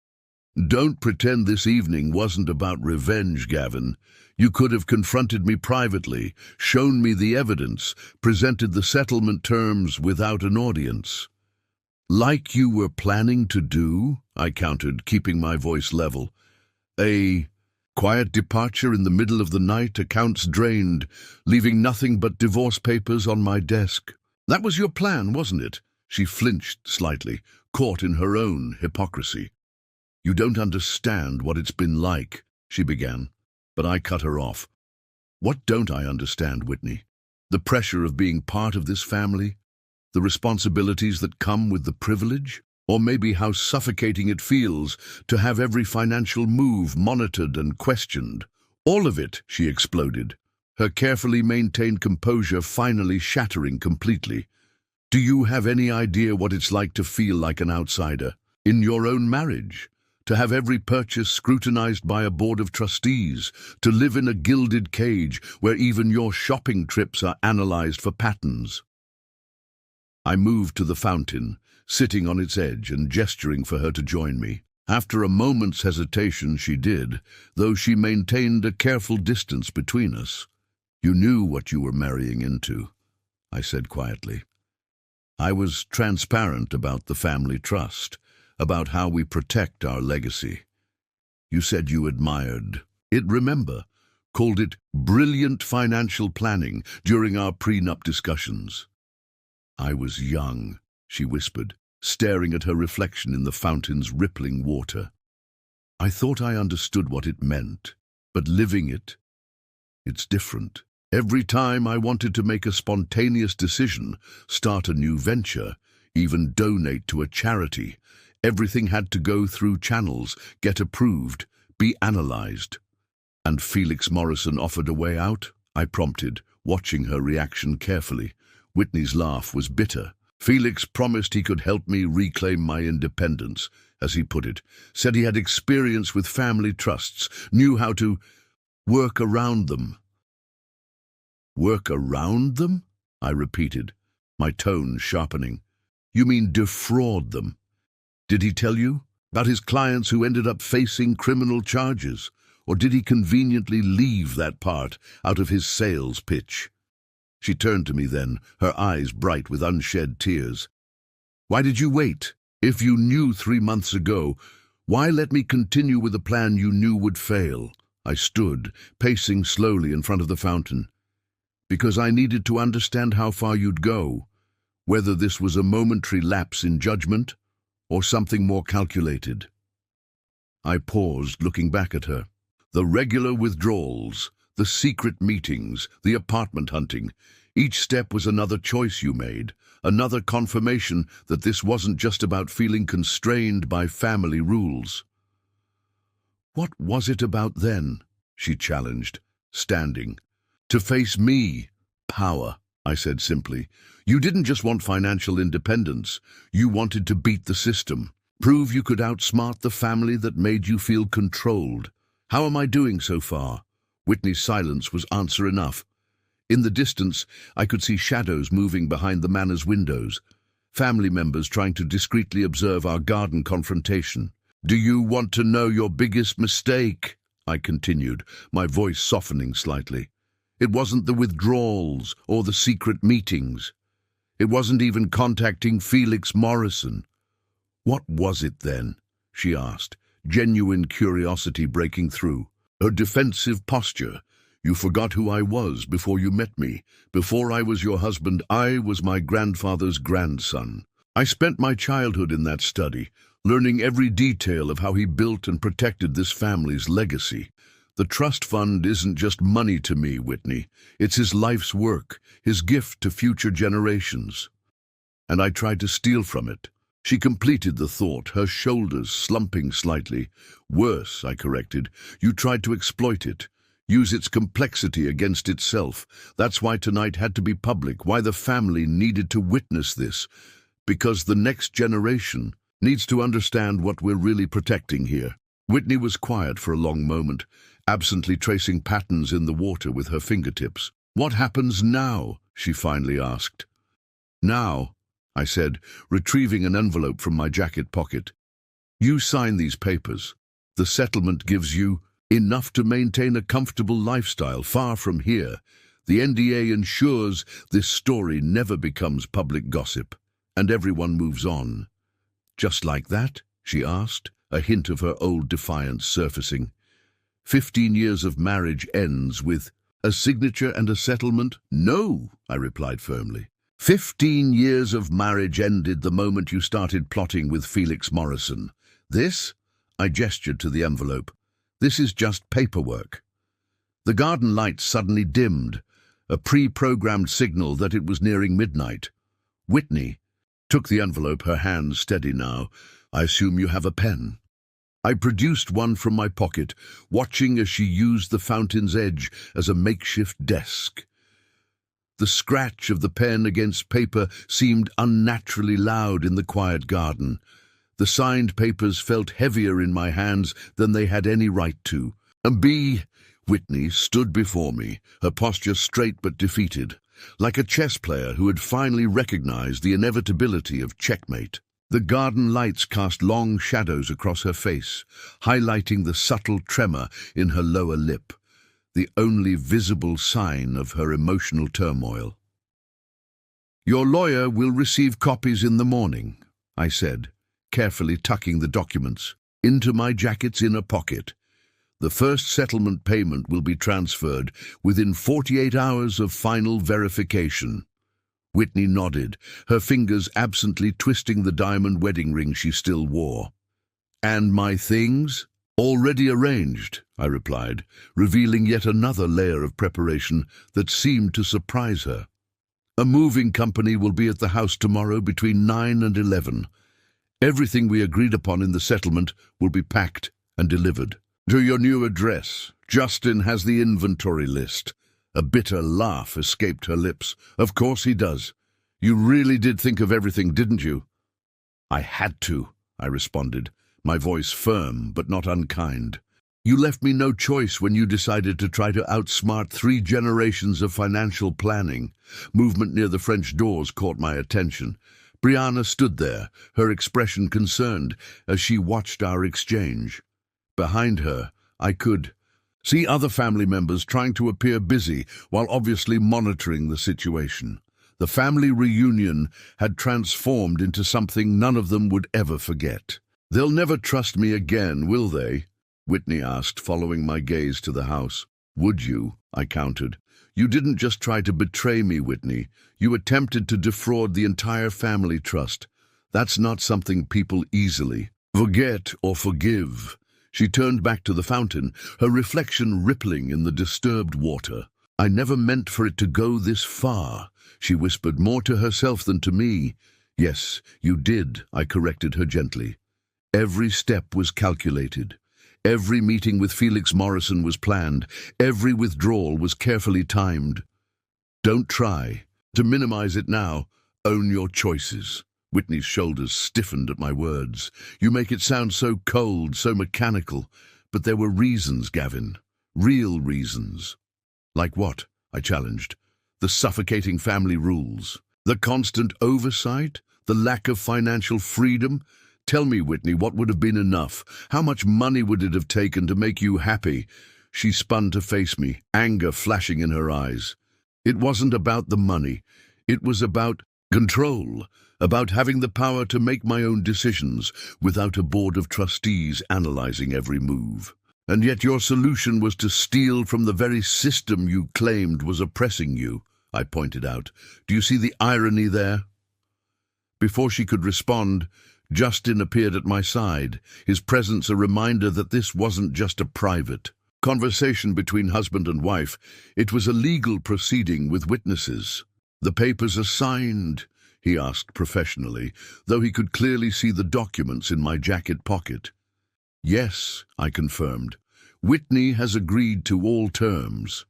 "Don't pretend this evening wasn't about revenge, Gavin. You could have confronted me privately, shown me the evidence, presented the settlement terms without an audience." "Like you were planning to do," I countered, keeping my voice level. "A quiet departure in the middle of the night, accounts drained, leaving nothing but divorce papers on my desk. That was your plan, wasn't it?" She flinched slightly, caught in her own hypocrisy. "You don't understand what it's been like," she began, but I cut her off. "What don't I understand, Whitney? The pressure of being part of this family? The responsibilities that come with the privilege? Or maybe how suffocating it feels to have every financial move monitored and questioned? All of it," she exploded, her carefully maintained composure finally shattering completely. Do you have any idea what it's like to feel like an outsider in your own marriage? To have every purchase scrutinized by a board of trustees, to live in a gilded cage where even your shopping trips are analyzed for patterns. I moved to the fountain, sitting on its edge and gesturing for her to join me. After a moment's hesitation, she did, though she maintained a careful distance between us. You knew what you were marrying into, I said quietly. I was transparent about the family trust, about how we protect our legacy. You said you admired it, remember, called it brilliant financial planning during our prenup discussions. I was young, she whispered, staring at her reflection in the fountain's rippling water. I thought I understood what it meant, but living it, it's different. Every time I wanted to make a spontaneous decision, start a new venture, even donate to a charity, everything had to go through channels, get approved, be analyzed. And Felix Morrison offered a way out? I prompted, watching her reaction carefully. Whitney's laugh was bitter. Felix promised he could help me reclaim my independence, as he put it, said he had experience with family trusts, knew how to work around them. Work around them? I repeated, my tone sharpening. You mean defraud them? Did he tell you about his clients who ended up facing criminal charges? Or did he conveniently leave that part out of his sales pitch? She turned to me then, her eyes bright with unshed tears. Why did you wait? If you knew 3 months ago, why let me continue with a plan you knew would fail? I stood, pacing slowly in front of the fountain. Because I needed to understand how far you'd go, whether this was a momentary lapse in judgment or something more calculated. I paused, looking back at her. The regular withdrawals, the secret meetings, the apartment hunting, each step was another choice you made, another confirmation that this wasn't just about feeling constrained by family rules. What was it about then? She challenged, standing. To face me. Power, I said simply. You didn't just want financial independence. You wanted to beat the system. Prove you could outsmart the family that made you feel controlled. How am I doing so far? Whitney's silence was answer enough. In the distance, I could see shadows moving behind the manor's windows. Family members trying to discreetly observe our garden confrontation. Do you want to know your biggest mistake? I continued, my voice softening slightly. It wasn't the withdrawals or the secret meetings. It wasn't even contacting Felix Morrison. What was it then? She asked, genuine curiosity breaking through. Her defensive posture. You forgot who I was before you met me. Before I was your husband, I was my grandfather's grandson. I spent my childhood in that study, learning every detail of how he built and protected this family's legacy. The trust fund isn't just money to me, Whitney. It's his life's work, his gift to future generations. And I tried to steal from it. She completed the thought, her shoulders slumping slightly. Worse, I corrected, you tried to exploit it, use its complexity against itself. That's why tonight had to be public, why the family needed to witness this. Because the next generation needs to understand what we're really protecting here. Whitney was quiet for a long moment, absently tracing patterns in the water with her fingertips. What happens now? She finally asked. Now, I said, retrieving an envelope from my jacket pocket. You sign these papers. The settlement gives you enough to maintain a comfortable lifestyle far from here. The NDA ensures this story never becomes public gossip, and everyone moves on. Just like that? She asked, a hint of her old defiance surfacing. 15 years of marriage ends with a signature and a settlement? No, I replied firmly. 15 years of marriage ended the moment you started plotting with Felix Morrison. This? I gestured to the envelope. This is just paperwork. The garden lights suddenly dimmed, a pre-programmed signal that it was nearing midnight. Whitney took the envelope, her hands steady now. I assume you have a pen. I produced one from my pocket, watching as she used the fountain's edge as a makeshift desk. The scratch of the pen against paper seemed unnaturally loud in the quiet garden. The signed papers felt heavier in my hands than they had any right to. And Whitney stood before me, her posture straight but defeated, like a chess player who had finally recognized the inevitability of checkmate. The garden lights cast long shadows across her face, highlighting the subtle tremor in her lower lip, the only visible sign of her emotional turmoil. "Your lawyer will receive copies in the morning," I said, carefully tucking the documents into my jacket's inner pocket. "The first settlement payment will be transferred within 48 hours of final verification." Whitney nodded, her fingers absently twisting the diamond wedding ring she still wore. "And my things?" "Already arranged," I replied, revealing yet another layer of preparation that seemed to surprise her. "A moving company will be at the house tomorrow between 9 and 11. Everything we agreed upon in the settlement will be packed and delivered. To your new address. Justin has the inventory list." A bitter laugh escaped her lips. "Of course he does. You really did think of everything, didn't you?" "I had to," I responded, my voice firm but not unkind. "You left me no choice when you decided to try to outsmart 3 generations of financial planning." Movement near the French doors caught my attention. Brianna stood there, her expression concerned, as she watched our exchange. Behind her, I could see other family members trying to appear busy while obviously monitoring the situation. The family reunion had transformed into something none of them would ever forget. "They'll never trust me again, will they?" Whitney asked, following my gaze to the house. "Would you?" I countered. "You didn't just try to betray me, Whitney. You attempted to defraud the entire family trust. That's not something people easily forget or forgive." She turned back to the fountain, her reflection rippling in the disturbed water. "I never meant for it to go this far," she whispered, more to herself than to me. "Yes, you did," I corrected her gently. "Every step was calculated. Every meeting with Felix Morrison was planned. Every withdrawal was carefully timed. Don't try to minimize it now. Own your choices." Whitney's shoulders stiffened at my words. "You make it sound so cold, so mechanical. But there were reasons, Gavin. Real reasons." "Like what?" I challenged. "The suffocating family rules. The constant oversight. The lack of financial freedom. Tell me, Whitney, what would have been enough? How much money would it have taken to make you happy?" She spun to face me, anger flashing in her eyes. "It wasn't about the money. It was about control. About having the power to make my own decisions without a board of trustees analyzing every move. And yet your solution was to steal from the very system you claimed was oppressing you," I pointed out. "Do you see the irony there?" Before she could respond, Justin appeared at my side, his presence a reminder that this wasn't just a private conversation between husband and wife. It was a legal proceeding with witnesses. "The papers are signed?" he asked professionally, though he could clearly see the documents in my jacket pocket. "Yes," I confirmed. "Whitney has agreed to all terms."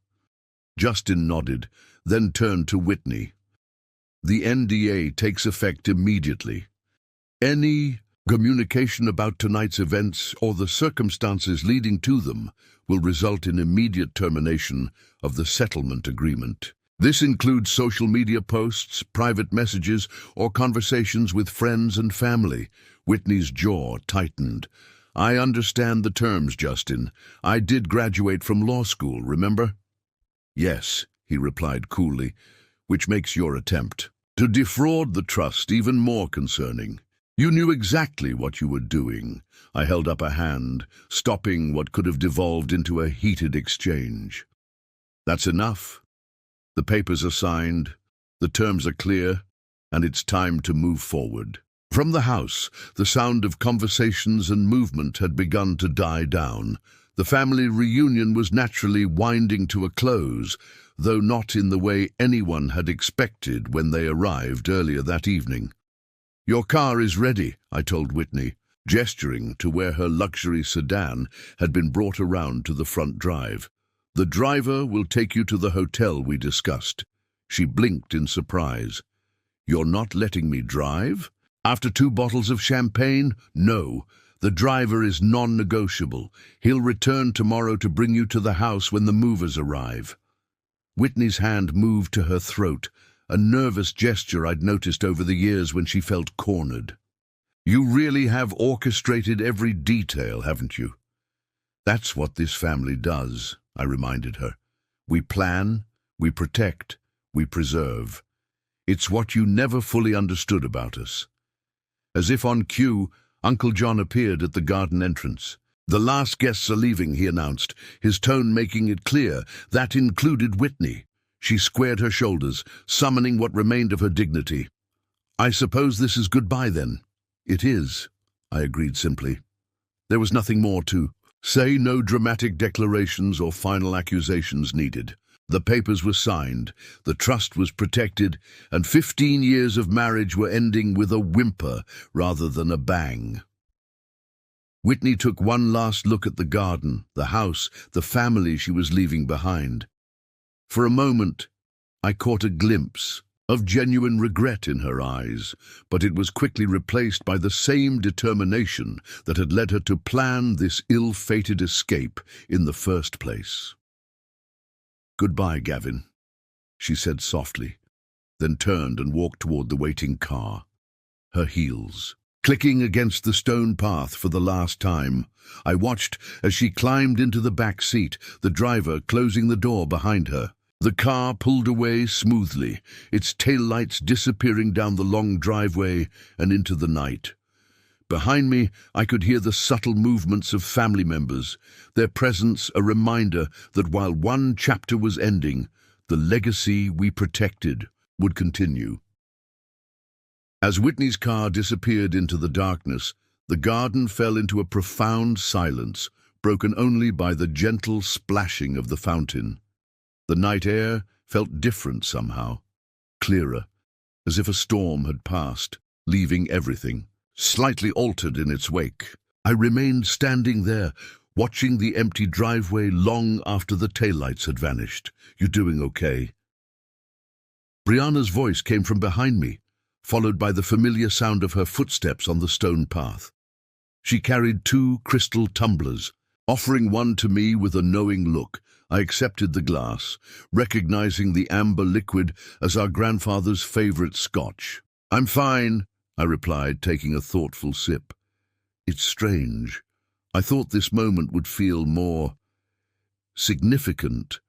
Justin nodded, then turned to Whitney. "The NDA takes effect immediately. Any communication about tonight's events or the circumstances leading to them will result in immediate termination of the settlement agreement. This includes social media posts, private messages, or conversations with friends and family." Whitney's jaw tightened. "I understand the terms, Justin. I did graduate from law school, remember?" "Yes," he replied coolly, "which makes your attempt to defraud the trust even more concerning. You knew exactly what you were doing." I held up a hand, stopping what could have devolved into a heated exchange. "That's enough. The papers are signed, the terms are clear, and it's time to move forward." From the house, the sound of conversations and movement had begun to die down. The family reunion was naturally winding to a close, though not in the way anyone had expected when they arrived earlier that evening. "Your car is ready," I told Whitney, gesturing to where her luxury sedan had been brought around to the front drive. "The driver will take you to the hotel we discussed. She blinked in surprise. "You're not letting me drive? After 2 bottles of champagne? No. The driver is non-negotiable. He'll return tomorrow to bring you to the house when the movers arrive." Whitney's hand moved to her throat, a nervous gesture I'd noticed over the years when she felt cornered. "You really have orchestrated every detail, haven't you?" "That's what this family does," I reminded her. "We plan, we protect, we preserve. It's what you never fully understood about us." As if on cue, Uncle John appeared at the garden entrance. "The last guests are leaving," he announced, his tone making it clear that included Whitney. She squared her shoulders, summoning what remained of her dignity. "I suppose this is goodbye then?" "It is," I agreed simply. There was nothing more to say, no dramatic declarations or final accusations needed. The papers were signed, the trust was protected, and 15 years of marriage were ending with a whimper rather than a bang. Whitney took one last look at the garden, the house, the family she was leaving behind. For a moment, I caught a glimpse of genuine regret in her eyes, but it was quickly replaced by the same determination that had led her to plan this ill-fated escape in the first place. "Goodbye, Gavin," she said softly, then turned and walked toward the waiting car. Her heels clicking against the stone path for the last time. I watched as she climbed into the back seat, the driver closing the door behind her. The car pulled away smoothly, its taillights disappearing down the long driveway and into the night. Behind me, I could hear the subtle movements of family members, their presence a reminder that while one chapter was ending, the legacy we protected would continue. As Whitney's car disappeared into the darkness, the garden fell into a profound silence, broken only by the gentle splashing of the fountain. The night air felt different somehow, clearer, as if a storm had passed, leaving everything slightly altered in its wake. I remained standing there, watching the empty driveway long after the taillights had vanished. "You doing okay?" Brianna's voice came from behind me, followed by the familiar sound of her footsteps on the stone path. She carried 2 crystal tumblers, offering one to me with a knowing look. I accepted the glass, recognizing the amber liquid as our grandfather's favorite scotch. "I'm fine," I replied, taking a thoughtful sip. "It's strange. I thought this moment would feel more significant,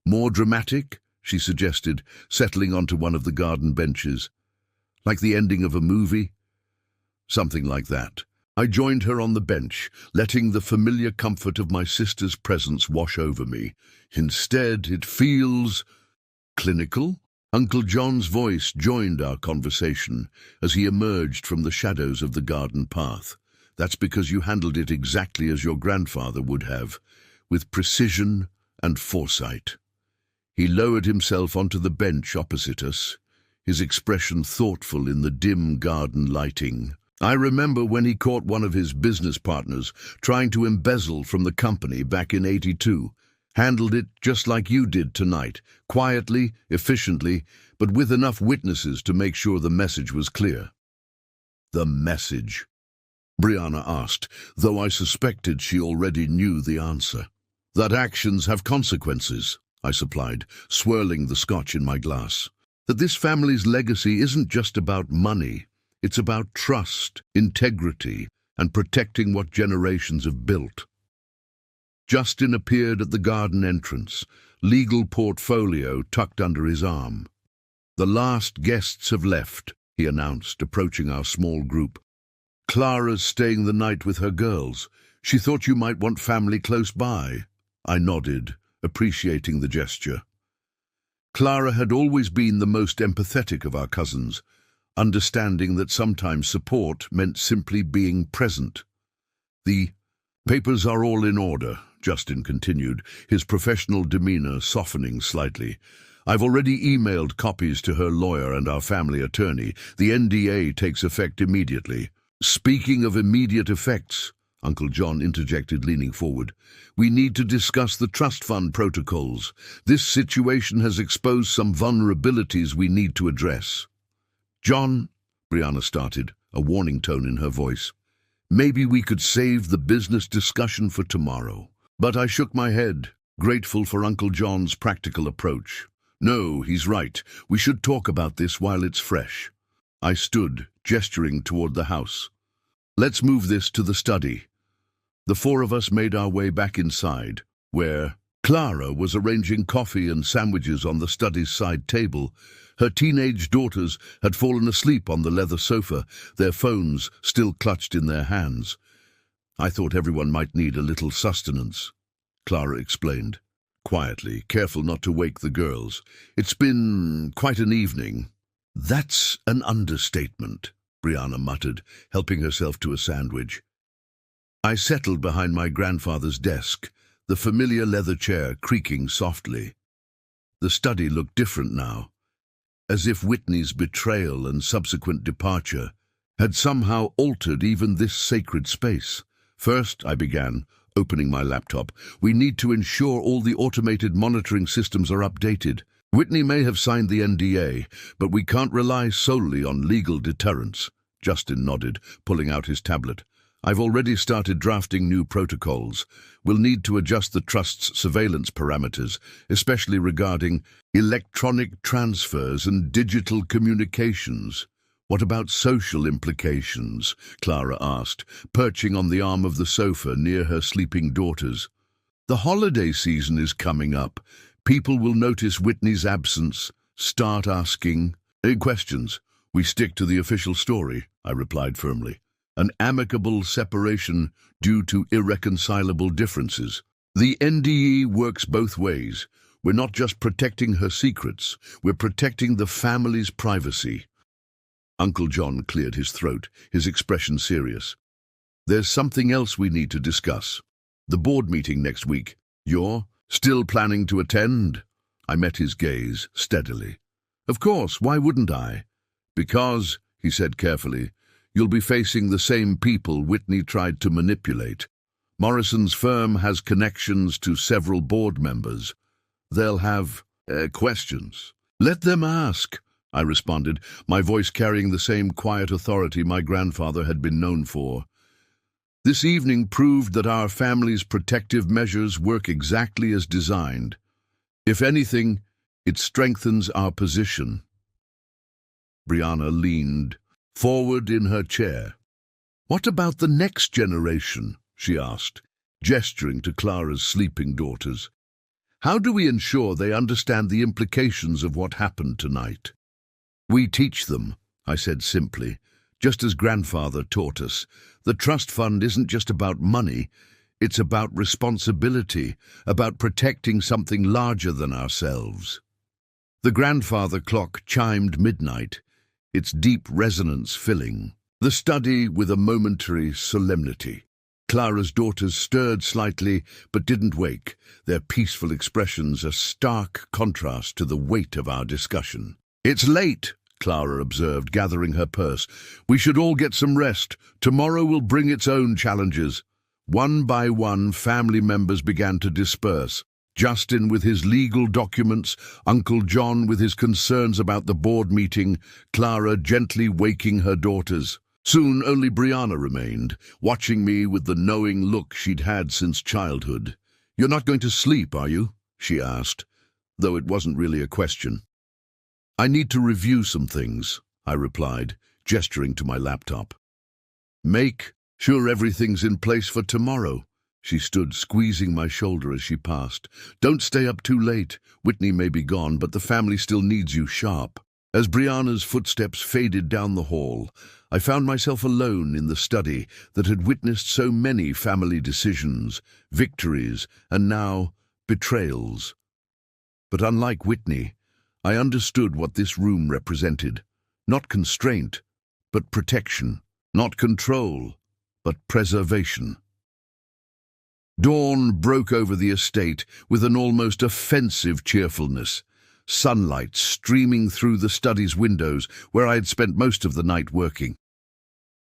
more dramatic," she suggested, settling onto one of the garden benches. "Like the ending of a movie?" "Something like that." I joined her on the bench, letting the familiar comfort of my sister's presence wash over me. "Instead, it feels clinical." Uncle John's voice joined our conversation as he emerged from the shadows of the garden path. "That's because you handled it exactly as your grandfather would have, with precision and foresight." He lowered himself onto the bench opposite us, his expression thoughtful in the dim garden lighting. "I remember when he caught one of his business partners trying to embezzle from the company back in '82. Handled it just like you did tonight, quietly, efficiently, but with enough witnesses to make sure the message was clear." "The message?" Brianna asked, though I suspected she already knew the answer. "That actions have consequences," I supplied, swirling the scotch in my glass. "That this family's legacy isn't just about money. It's about trust, integrity, and protecting what generations have built." Justin appeared at the garden entrance, legal portfolio tucked under his arm. "The last guests have left," he announced, approaching our small group. "Clara's staying the night with her girls. She thought you might want family close by." I nodded, appreciating the gesture. Clara had always been the most empathetic of our cousins, understanding that sometimes support meant simply being present. "The papers are all in order," Justin continued, his professional demeanor softening slightly. "I've already emailed copies to her lawyer and our family attorney. The NDA takes effect immediately." "Speaking of immediate effects," Uncle John interjected, leaning forward. "We need to discuss the trust fund protocols. This situation has exposed some vulnerabilities we need to address." "John," Brianna started, a warning tone in her voice, "maybe we could save the business discussion for tomorrow." But I shook my head, grateful for Uncle John's practical approach. "No, he's right. We should talk about this while it's fresh." I stood, gesturing toward the house. "Let's move this to the study." The four of us made our way back inside, where Clara was arranging coffee and sandwiches on the study's side table. Her teenage daughters had fallen asleep on the leather sofa, their phones still clutched in their hands. "I thought everyone might need a little sustenance," Clara explained, quietly, careful not to wake the girls. "It's been quite an evening." "That's an understatement," Brianna muttered, helping herself to a sandwich. I settled behind my grandfather's desk, the familiar leather chair creaking softly. The study looked different now, as if Whitney's betrayal and subsequent departure had somehow altered even this sacred space. "First," I began, opening my laptop, "we need to ensure all the automated monitoring systems are updated. Whitney may have signed the NDA, but we can't rely solely on legal deterrence." Justin nodded, pulling out his tablet. "I've already started drafting new protocols. We'll need to adjust the trust's surveillance parameters, especially regarding electronic transfers and digital communications." "What about social implications?" Clara asked, perching on the arm of the sofa near her sleeping daughters. "The holiday season is coming up. People will notice Whitney's absence, start asking questions." "We stick to the official story," I replied firmly. "An amicable separation due to irreconcilable differences." The NDE works both ways. We're not just protecting her secrets, we're protecting the family's privacy. Uncle John cleared his throat, his expression serious. "There's something else we need to discuss. The board meeting next week. You're still planning to attend?" I met his gaze steadily. "Of course, why wouldn't I?" "Because," he said carefully, "you'll be facing the same people Whitney tried to manipulate. Morrison's firm has connections to several board members. They'll have questions." "Let them ask," I responded, my voice carrying the same quiet authority my grandfather had been known for. This evening proved that our family's protective measures work exactly as designed. If anything, it strengthens our position. Brianna leaned forward in her chair. "What about the next generation?" she asked, gesturing to Clara's sleeping daughters. "How do we ensure they understand the implications of what happened tonight?" "We teach them," I said simply, just as grandfather taught us. "The trust fund isn't just about money, it's about responsibility, about protecting something larger than ourselves." The grandfather clock chimed midnight, its deep resonance filling the study with a momentary solemnity. Clara's daughters stirred slightly, but didn't wake, their peaceful expressions a stark contrast to the weight of our discussion. "It's late," Clara observed, gathering her purse. "We should all get some rest. Tomorrow will bring its own challenges." One by one, family members began to disperse. Justin with his legal documents, Uncle John with his concerns about the board meeting, Clara gently waking her daughters. Soon only Brianna remained, watching me with the knowing look she'd had since childhood. "You're not going to sleep, are you?" she asked, though it wasn't really a question. "I need to review some things," I replied, gesturing to my laptop. "Make sure everything's in place for tomorrow." She stood, squeezing my shoulder as she passed. "Don't stay up too late. Whitney may be gone, but the family still needs you sharp." As Brianna's footsteps faded down the hall, I found myself alone in the study that had witnessed so many family decisions, victories, and now betrayals. But unlike Whitney, I understood what this room represented. Not constraint, but protection. Not control, but preservation. Dawn broke over the estate with an almost offensive cheerfulness, sunlight streaming through the study's windows where I had spent most of the night working.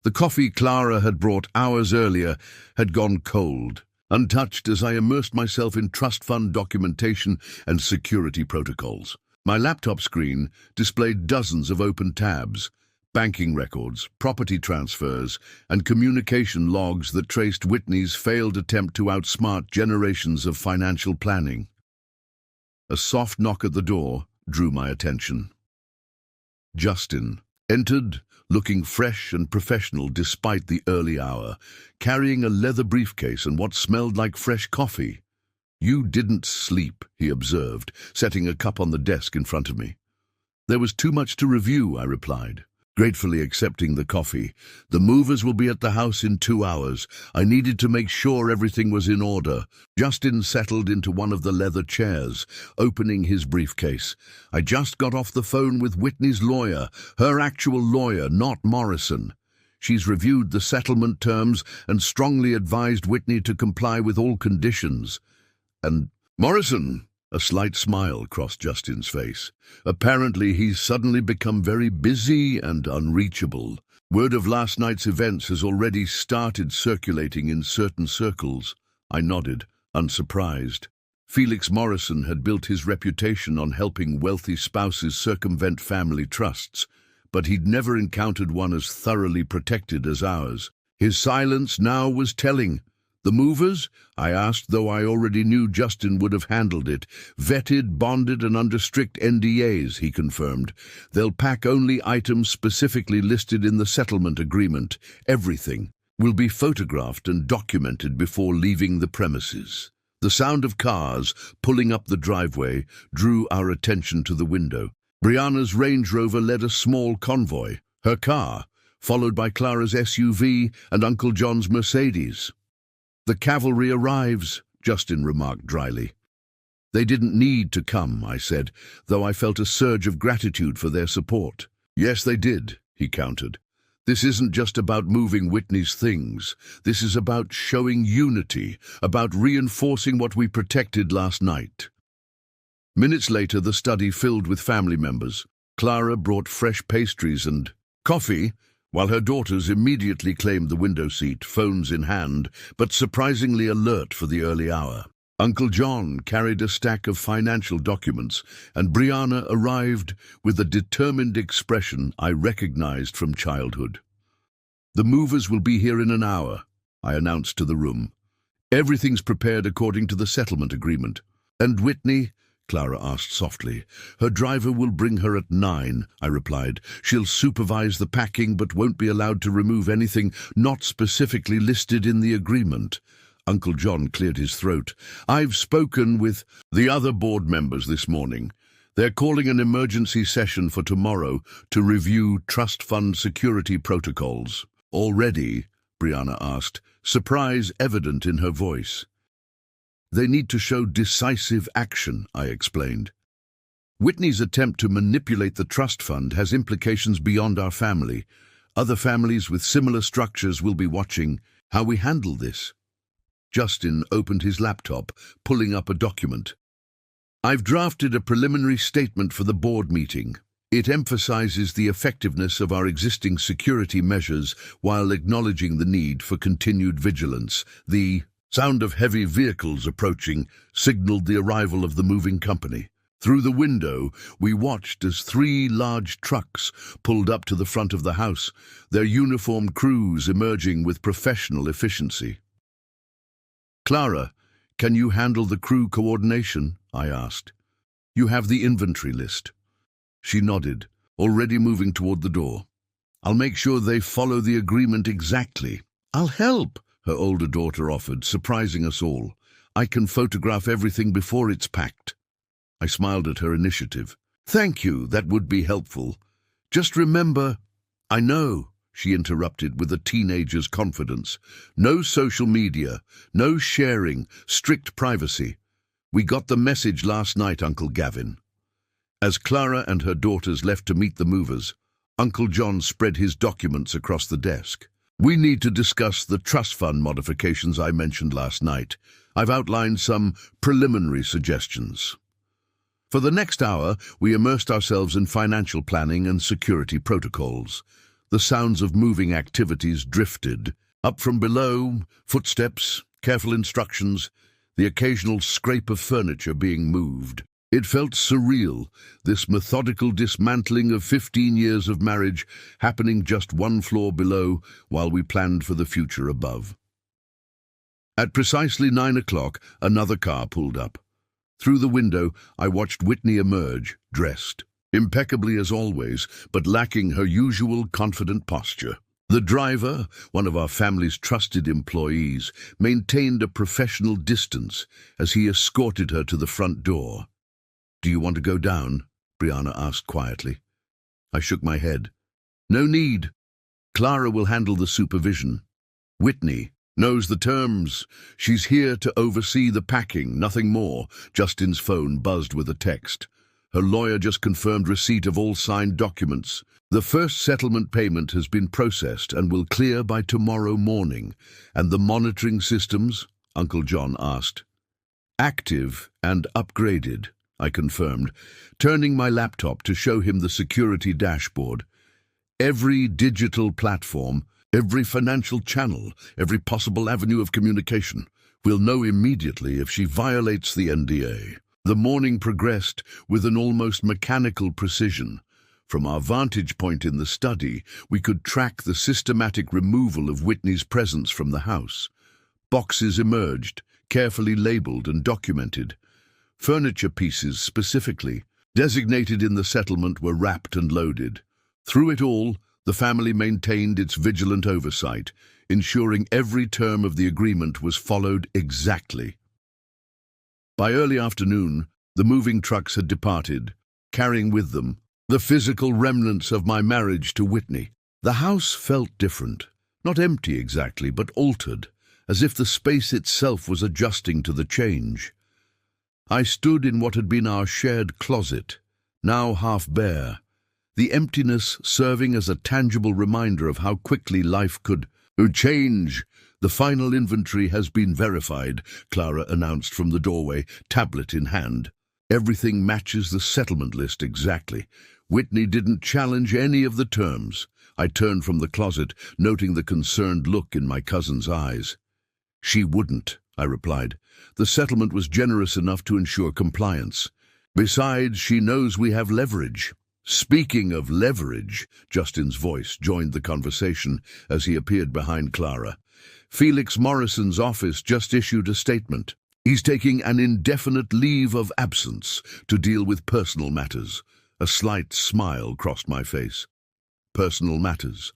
The coffee Clara had brought hours earlier had gone cold, untouched as I immersed myself in trust fund documentation and security protocols. My laptop screen displayed dozens of open tabs, banking records, property transfers, and communication logs that traced Whitney's failed attempt to outsmart generations of financial planning. A soft knock at the door drew my attention. Justin entered, looking fresh and professional despite the early hour, carrying a leather briefcase and what smelled like fresh coffee. "You didn't sleep," he observed, setting a cup on the desk in front of me. "There was too much to review," I replied, gratefully accepting the coffee. "The movers will be at the house in 2 hours. I needed to make sure everything was in order." Justin settled into one of the leather chairs, opening his briefcase. "I just got off the phone with Whitney's lawyer, her actual lawyer, not Morrison. She's reviewed the settlement terms and strongly advised Whitney to comply with all conditions." "And Morrison?" A slight smile crossed Justin's face. "Apparently he's suddenly become very busy and unreachable. Word of last night's events has already started circulating in certain circles." I nodded, unsurprised. Felix Morrison had built his reputation on helping wealthy spouses circumvent family trusts, but he'd never encountered one as thoroughly protected as ours. His silence now was telling. "The movers?" I asked, though I already knew Justin would have handled it. "Vetted, bonded, and under strict NDAs," he confirmed. "They'll pack only items specifically listed in the settlement agreement. Everything will be photographed and documented before leaving the premises." The sound of cars pulling up the driveway drew our attention to the window. Brianna's Range Rover led a small convoy, her car, followed by Clara's SUV and Uncle John's Mercedes. "The cavalry arrives," Justin remarked dryly. "They didn't need to come," I said, though I felt a surge of gratitude for their support. "Yes, they did," he countered. "This isn't just about moving Whitney's things. This is about showing unity, about reinforcing what we protected last night." Minutes later, the study filled with family members. Clara brought fresh pastries and coffee, while her daughters immediately claimed the window seat, phones in hand, but surprisingly alert for the early hour. Uncle John carried a stack of financial documents, and Brianna arrived with a determined expression I recognized from childhood. "The movers will be here in an hour," I announced to the room. "Everything's prepared according to the settlement agreement." "And Whitney?" Clara asked softly. "Her driver will bring her at 9, I replied. "She'll supervise the packing but won't be allowed to remove anything not specifically listed in the agreement." Uncle John cleared his throat. "I've spoken with the other board members this morning. They're calling an emergency session for tomorrow to review trust fund security protocols." "Already?" Brianna asked, surprise evident in her voice. "They need to show decisive action," I explained. "Whitney's attempt to manipulate the trust fund has implications beyond our family. Other families with similar structures will be watching how we handle this." Justin opened his laptop, pulling up a document. "I've drafted a preliminary statement for the board meeting. It emphasizes the effectiveness of our existing security measures while acknowledging the need for continued vigilance." The sound of heavy vehicles approaching signaled the arrival of the moving company. Through the window, we watched as 3 large trucks pulled up to the front of the house, their uniformed crews emerging with professional efficiency. "Clara, can you handle the crew coordination?" I asked. "You have the inventory list." She nodded, already moving toward the door. "I'll make sure they follow the agreement exactly." "I'll help," her older daughter offered, surprising us all. "I can photograph everything before it's packed." I smiled at her initiative. "Thank you, that would be helpful. Just remember—" "I know," she interrupted with a teenager's confidence. "No social media, no sharing, strict privacy. We got the message last night, Uncle Gavin." As Clara and her daughters left to meet the movers, Uncle John spread his documents across the desk. "We need to discuss the trust fund modifications I mentioned last night. I've outlined some preliminary suggestions." For the next hour, we immersed ourselves in financial planning and security protocols. The sounds of moving activities drifted. Up from below, footsteps, careful instructions, the occasional scrape of furniture being moved. It felt surreal, this methodical dismantling of 15 years of marriage happening just one floor below while we planned for the future above. At precisely 9 o'clock, another car pulled up. Through the window, I watched Whitney emerge, dressed, impeccably as always, but lacking her usual confident posture. The driver, one of our family's trusted employees, maintained a professional distance as he escorted her to the front door. "Do you want to go down?" Brianna asked quietly. I shook my head. "No need. Clara will handle the supervision. Whitney knows the terms. She's here to oversee the packing, nothing more." Justin's phone buzzed with a text. Her lawyer just confirmed receipt of all signed documents. "The first settlement payment has been processed and will clear by tomorrow morning." "And the monitoring systems?" Uncle John asked. "Active and upgraded," I confirmed, turning my laptop to show him the security dashboard. "Every digital platform, every financial channel, every possible avenue of communication. We'll know immediately if she violates the NDA." The morning progressed with an almost mechanical precision. From our vantage point in the study, we could track the systematic removal of Whitney's presence from the house. Boxes emerged, carefully labeled and documented. Furniture pieces, specifically designated in the settlement, were wrapped and loaded. Through it all, the family maintained its vigilant oversight, ensuring every term of the agreement was followed exactly. By early afternoon, the moving trucks had departed, carrying with them the physical remnants of my marriage to Whitney. The house felt different, not empty exactly, but altered, as if the space itself was adjusting to the change. I stood in what had been our shared closet, now half bare, the emptiness serving as a tangible reminder of how quickly life could change. "The final inventory has been verified," Clara announced from the doorway, tablet in hand. "Everything matches the settlement list exactly. Whitney didn't challenge any of the terms." I turned from the closet, noting the concerned look in my cousin's eyes. "She wouldn't," I replied. "The settlement was generous enough to ensure compliance. Besides, she knows we have leverage." "Speaking of leverage," Justin's voice joined the conversation as he appeared behind Clara. "Felix Morrison's office just issued a statement. He's taking an indefinite leave of absence to deal with personal matters." A slight smile crossed my face. Personal matters.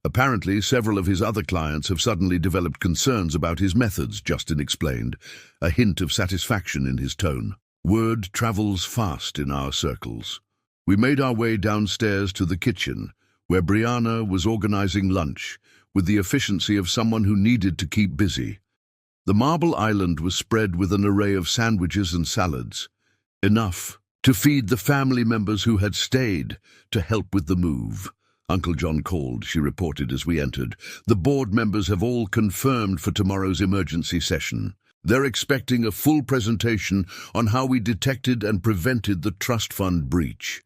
"Apparently, several of his other clients have suddenly developed concerns about his methods," Justin explained, a hint of satisfaction in his tone. "Word travels fast in our circles." We made our way downstairs to the kitchen, where Brianna was organizing lunch, with the efficiency of someone who needed to keep busy. The marble island was spread with an array of sandwiches and salads, enough to feed the family members who had stayed to help with the move. "Uncle John called," she reported as we entered. "The board members have all confirmed for tomorrow's emergency session. They're expecting a full presentation on how we detected and prevented the trust fund breach."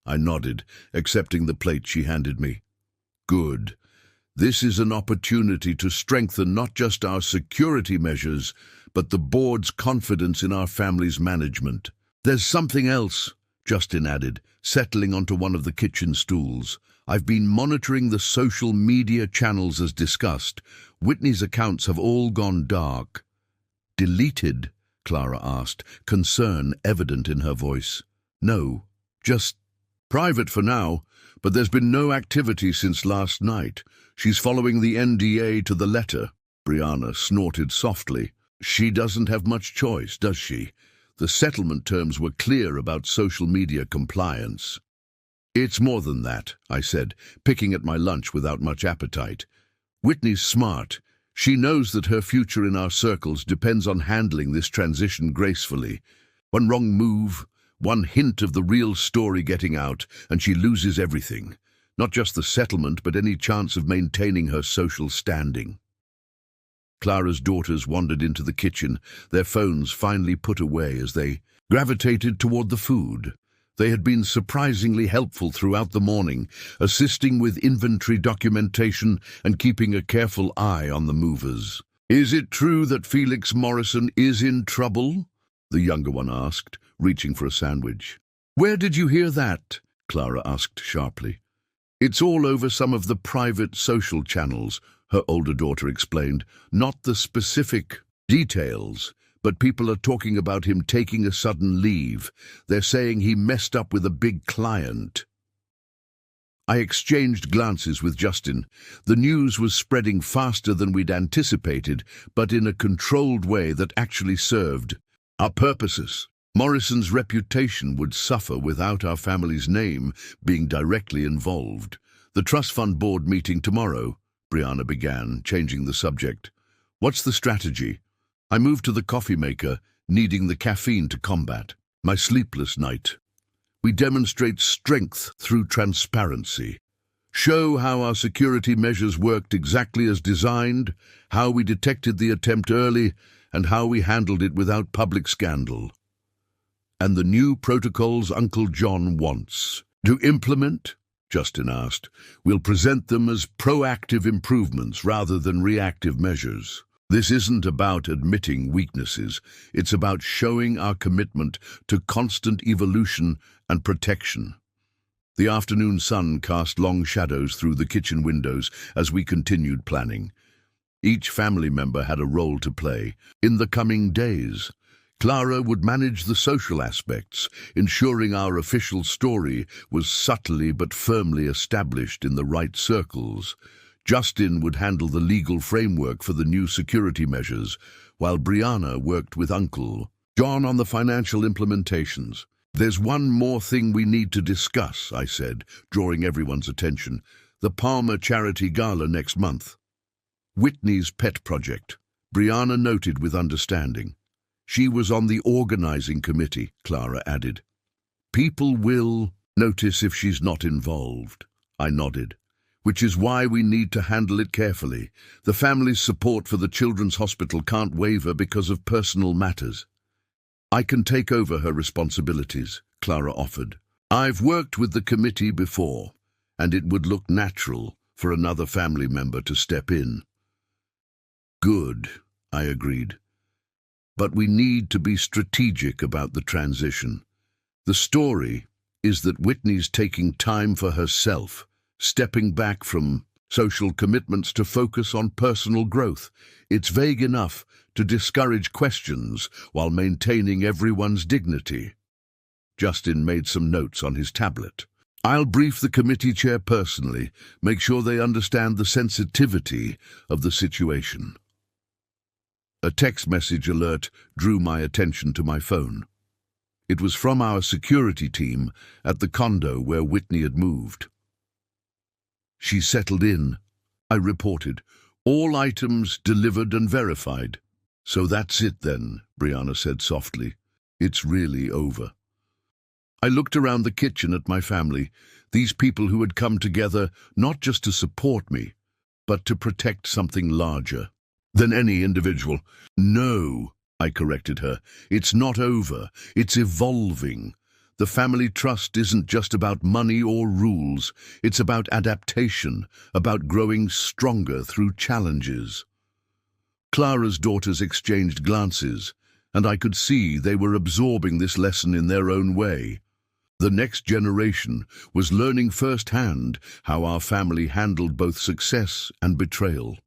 I nodded, accepting the plate she handed me. "Good. This is an opportunity to strengthen not just our security measures, but the board's confidence in our family's management." "There's something else," Justin added, settling onto one of the kitchen stools. "I've been monitoring the social media channels as discussed. Whitney's accounts have all gone dark." "Deleted?" Clara asked, concern evident in her voice. "No, just private for now, but there's been no activity since last night. She's following the NDA to the letter." Brianna snorted softly. "She doesn't have much choice, does she? The settlement terms were clear about social media compliance." "It's more than that," I said, picking at my lunch without much appetite. "Whitney's smart. She knows that her future in our circles depends on handling this transition gracefully. One wrong move, one hint of the real story getting out, and she loses everything. Not just the settlement, but any chance of maintaining her social standing." Clara's daughters wandered into the kitchen, their phones finally put away as they gravitated toward the food. They had been surprisingly helpful throughout the morning, assisting with inventory documentation and keeping a careful eye on the movers. "Is it true that Felix Morrison is in trouble?" the younger one asked, reaching for a sandwich. "Where did you hear that?" Clara asked sharply. "It's all over some of the private social channels," her older daughter explained. "Not the specific details, but people are talking about him taking a sudden leave. They're saying he messed up with a big client." I exchanged glances with Justin. The news was spreading faster than we'd anticipated, but in a controlled way that actually served our purposes. Morrison's reputation would suffer without our family's name being directly involved. "The Trust Fund Board meeting tomorrow," Brianna began, changing the subject. "What's the strategy?" I moved to the coffee maker, needing the caffeine to combat my sleepless night. "We demonstrate strength through transparency. Show how our security measures worked exactly as designed, how we detected the attempt early, and how we handled it without public scandal. And the new protocols Uncle John wants to implement?" Justin asked. "We'll present them as proactive improvements rather than reactive measures. This isn't about admitting weaknesses. It's about showing our commitment to constant evolution and protection." The afternoon sun cast long shadows through the kitchen windows as we continued planning. Each family member had a role to play. In the coming days, Clara would manage the social aspects, ensuring our official story was subtly but firmly established in the right circles. Justin would handle the legal framework for the new security measures, while Brianna worked with Uncle John on the financial implementations. "There's one more thing we need to discuss," I said, drawing everyone's attention. "The Palmer Charity Gala next month. Whitney's pet project." Brianna noted with understanding. "She was on the organizing committee," Clara added. "People will notice if she's not involved." I nodded. "Which is why we need to handle it carefully. The family's support for the Children's Hospital can't waver because of personal matters." "I can take over her responsibilities," Clara offered. "I've worked with the committee before, and it would look natural for another family member to step in." "Good," I agreed. "But we need to be strategic about the transition. The story is that Whitney's taking time for herself, stepping back from social commitments to focus on personal growth. It's vague enough to discourage questions while maintaining everyone's dignity." Justin made some notes on his tablet. "I'll brief the committee chair personally, make sure they understand the sensitivity of the situation." A text message alert drew my attention to my phone. It was from our security team at the condo where Whitney had moved. "She settled in," I reported. "All items delivered and verified." "So that's it then," Brianna said softly. "It's really over." I looked around the kitchen at my family, these people who had come together not just to support me, but to protect something larger than any individual. "No," I corrected her. "It's not over. It's evolving. The family trust isn't just about money or rules. It's about adaptation, about growing stronger through challenges." Clara's daughters exchanged glances, and I could see they were absorbing this lesson in their own way. The next generation was learning firsthand how our family handled both success and betrayal.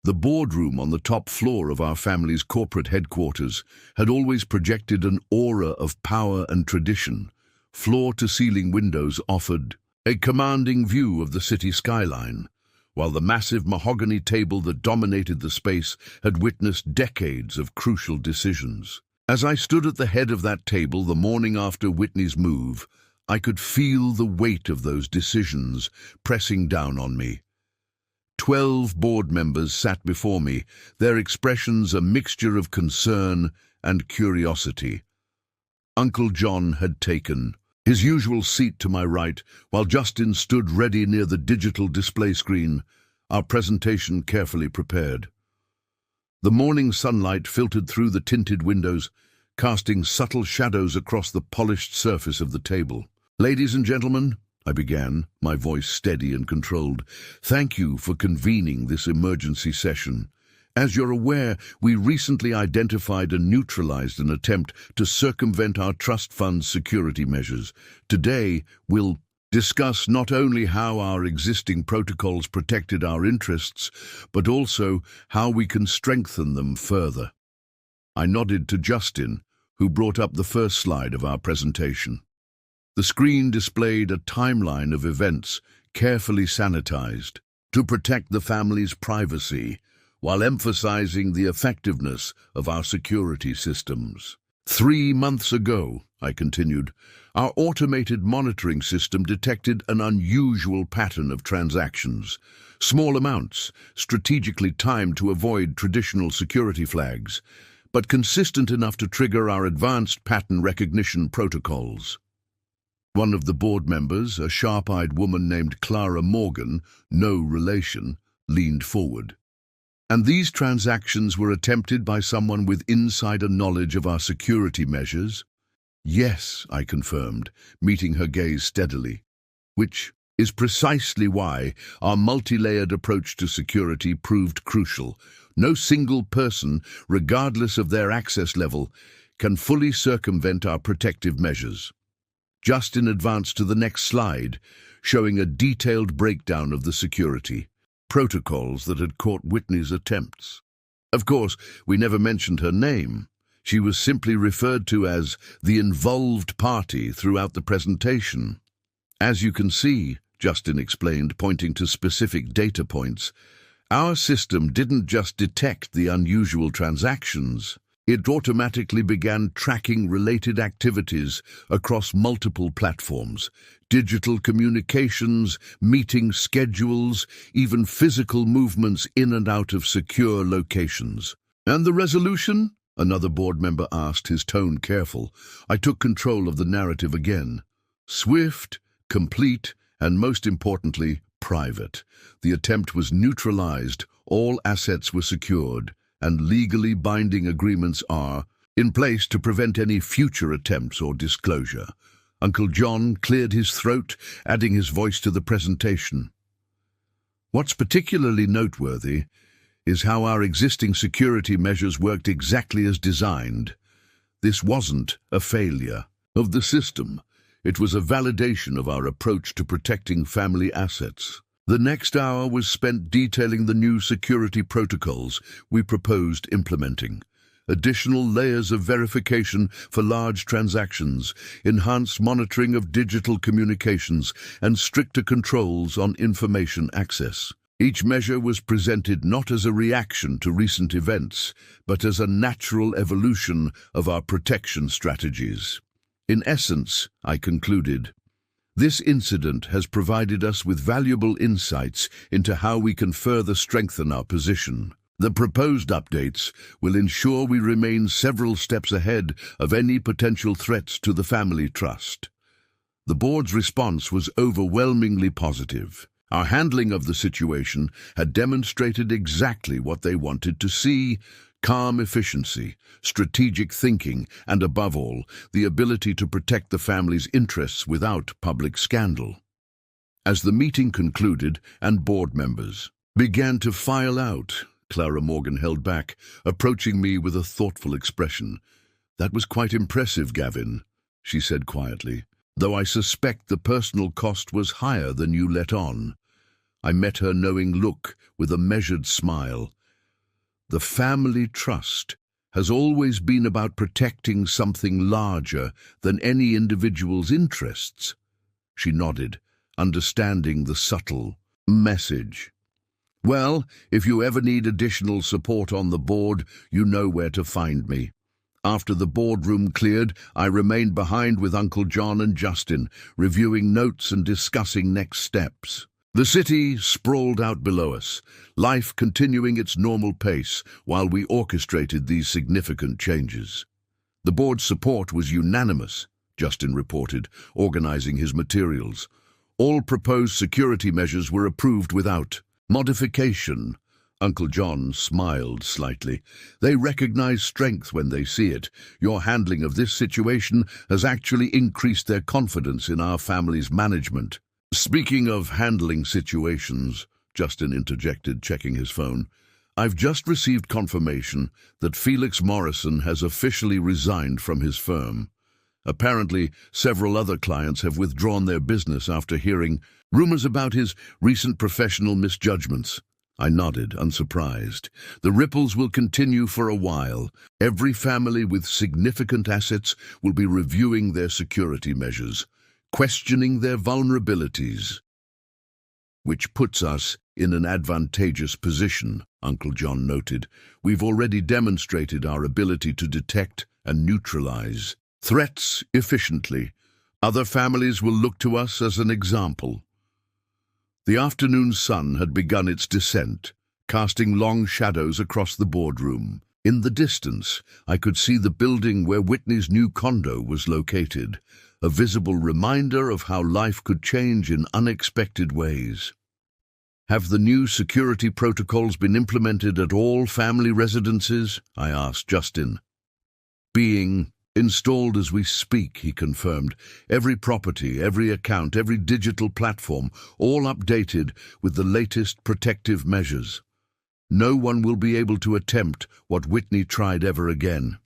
The boardroom on the top floor of our family's corporate headquarters had always projected an aura of power and tradition. Floor-to-ceiling windows offered a commanding view of the city skyline, while the massive mahogany table that dominated the space had witnessed decades of crucial decisions. As I stood at the head of that table the morning after Whitney's move, I could feel the weight of those decisions pressing down on me. 12 board members sat before me, their expressions a mixture of concern and curiosity. Uncle John had taken his usual seat to my right, while Justin stood ready near the digital display screen, our presentation carefully prepared. The morning sunlight filtered through the tinted windows, casting subtle shadows across the polished surface of the table. "Ladies and gentlemen," I began, my voice steady and controlled, "thank you for convening this emergency session. As you're aware, we recently identified and neutralized an attempt to circumvent our trust fund's security measures. Today, we'll discuss not only how our existing protocols protected our interests, but also how we can strengthen them further." I nodded to Justin, who brought up the first slide of our presentation. The screen displayed a timeline of events, carefully sanitized, to protect the family's privacy, while emphasizing the effectiveness of our security systems. 3 months ago, I continued, our automated monitoring system detected an unusual pattern of transactions. Small amounts, strategically timed to avoid traditional security flags, but consistent enough to trigger our advanced pattern recognition protocols. One of the board members, a sharp-eyed woman named Clara Morgan, no relation, leaned forward. "And these transactions were attempted by someone with insider knowledge of our security measures?" "Yes," I confirmed, meeting her gaze steadily. "Which is precisely why our multi-layered approach to security proved crucial. No single person, regardless of their access level, can fully circumvent our protective measures." Justin advanced to the next slide, showing a detailed breakdown of the security protocols that had caught Whitney's attempts. Of course, we never mentioned her name. She was simply referred to as the involved party throughout the presentation. "As you can see," Justin explained, pointing to specific data points, "our system didn't just detect the unusual transactions. It automatically began tracking related activities across multiple platforms, digital communications, meeting schedules, even physical movements in and out of secure locations." "And the resolution?" another board member asked, his tone careful. I took control of the narrative again. "Swift, complete, and most importantly, private. The attempt was neutralized, all assets were secured, and legally binding agreements are in place to prevent any future attempts or disclosure." Uncle John cleared his throat, adding his voice to the presentation. "What's particularly noteworthy is how our existing security measures worked exactly as designed. This wasn't a failure of the system. It was a validation of our approach to protecting family assets." The next hour was spent detailing the new security protocols we proposed implementing. Additional layers of verification for large transactions, enhanced monitoring of digital communications, and stricter controls on information access. Each measure was presented not as a reaction to recent events, but as a natural evolution of our protection strategies. In essence, I concluded, this incident has provided us with valuable insights into how we can further strengthen our position. The proposed updates will ensure we remain several steps ahead of any potential threats to the family trust. The board's response was overwhelmingly positive. Our handling of the situation had demonstrated exactly what they wanted to see: calm efficiency, strategic thinking, and above all, the ability to protect the family's interests without public scandal. As the meeting concluded and board members began to file out, Clara Morgan held back, approaching me with a thoughtful expression. "That was quite impressive, Gavin," she said quietly, "though I suspect the personal cost was higher than you let on." I met her knowing look with a measured smile. "The family trust has always been about protecting something larger than any individual's interests." She nodded, understanding the subtle message. "Well, if you ever need additional support on the board, you know where to find me." After the boardroom cleared, I remained behind with Uncle John and Justin, reviewing notes and discussing next steps. The city sprawled out below us, life continuing its normal pace while we orchestrated these significant changes. "The board's support was unanimous," Justin reported, organizing his materials. "All proposed security measures were approved without modification." Uncle John smiled slightly. They recognize strength when they see it. Your handling of this situation has actually increased their confidence in our family's management. Speaking of handling situations, Justin interjected, checking his phone, I've just received confirmation that Felix Morrison has officially resigned from his firm. Apparently, several other clients have withdrawn their business after hearing rumors about his recent professional misjudgments. I nodded, unsurprised. The ripples will continue for a while. Every family with significant assets will be reviewing their security measures, questioning their vulnerabilities. Which puts us in an advantageous position, Uncle John noted. We've already demonstrated our ability to detect and neutralize threats efficiently. Other families will look to us as an example. The afternoon sun had begun its descent, casting long shadows across the boardroom. In the distance, I could see the building where Whitney's new condo was located, a visible reminder of how life could change in unexpected ways. Have the new security protocols been implemented at all family residences? I asked Justin. Being installed as we speak, he confirmed. Every property, every account, every digital platform, all updated with the latest protective measures. No one will be able to attempt what Whitney tried ever again.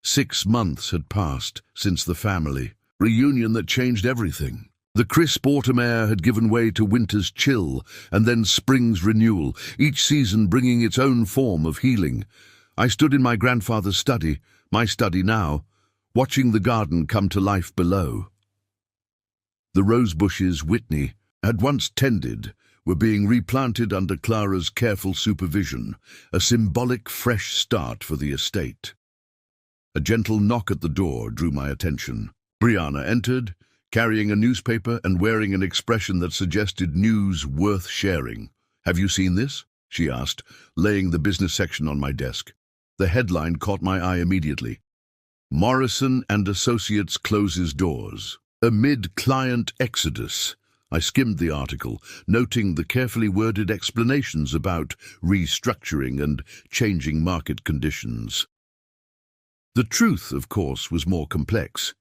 6 months had passed since the family reunion that changed everything. The crisp autumn air had given way to winter's chill, and then spring's renewal, each season bringing its own form of healing. I stood in my grandfather's study, my study now, watching the garden come to life below. The rose bushes Whitney had once tended were being replanted under Clara's careful supervision, a symbolic fresh start for the estate. A gentle knock at the door drew my attention. Brianna entered, carrying a newspaper and wearing an expression that suggested news worth sharing. "Have you seen this?" she asked, laying the business section on my desk. The headline caught my eye immediately. Morrison and Associates closes doors. Amid client exodus. I skimmed the article, noting the carefully worded explanations about restructuring and changing market conditions. The truth, of course, was more complex.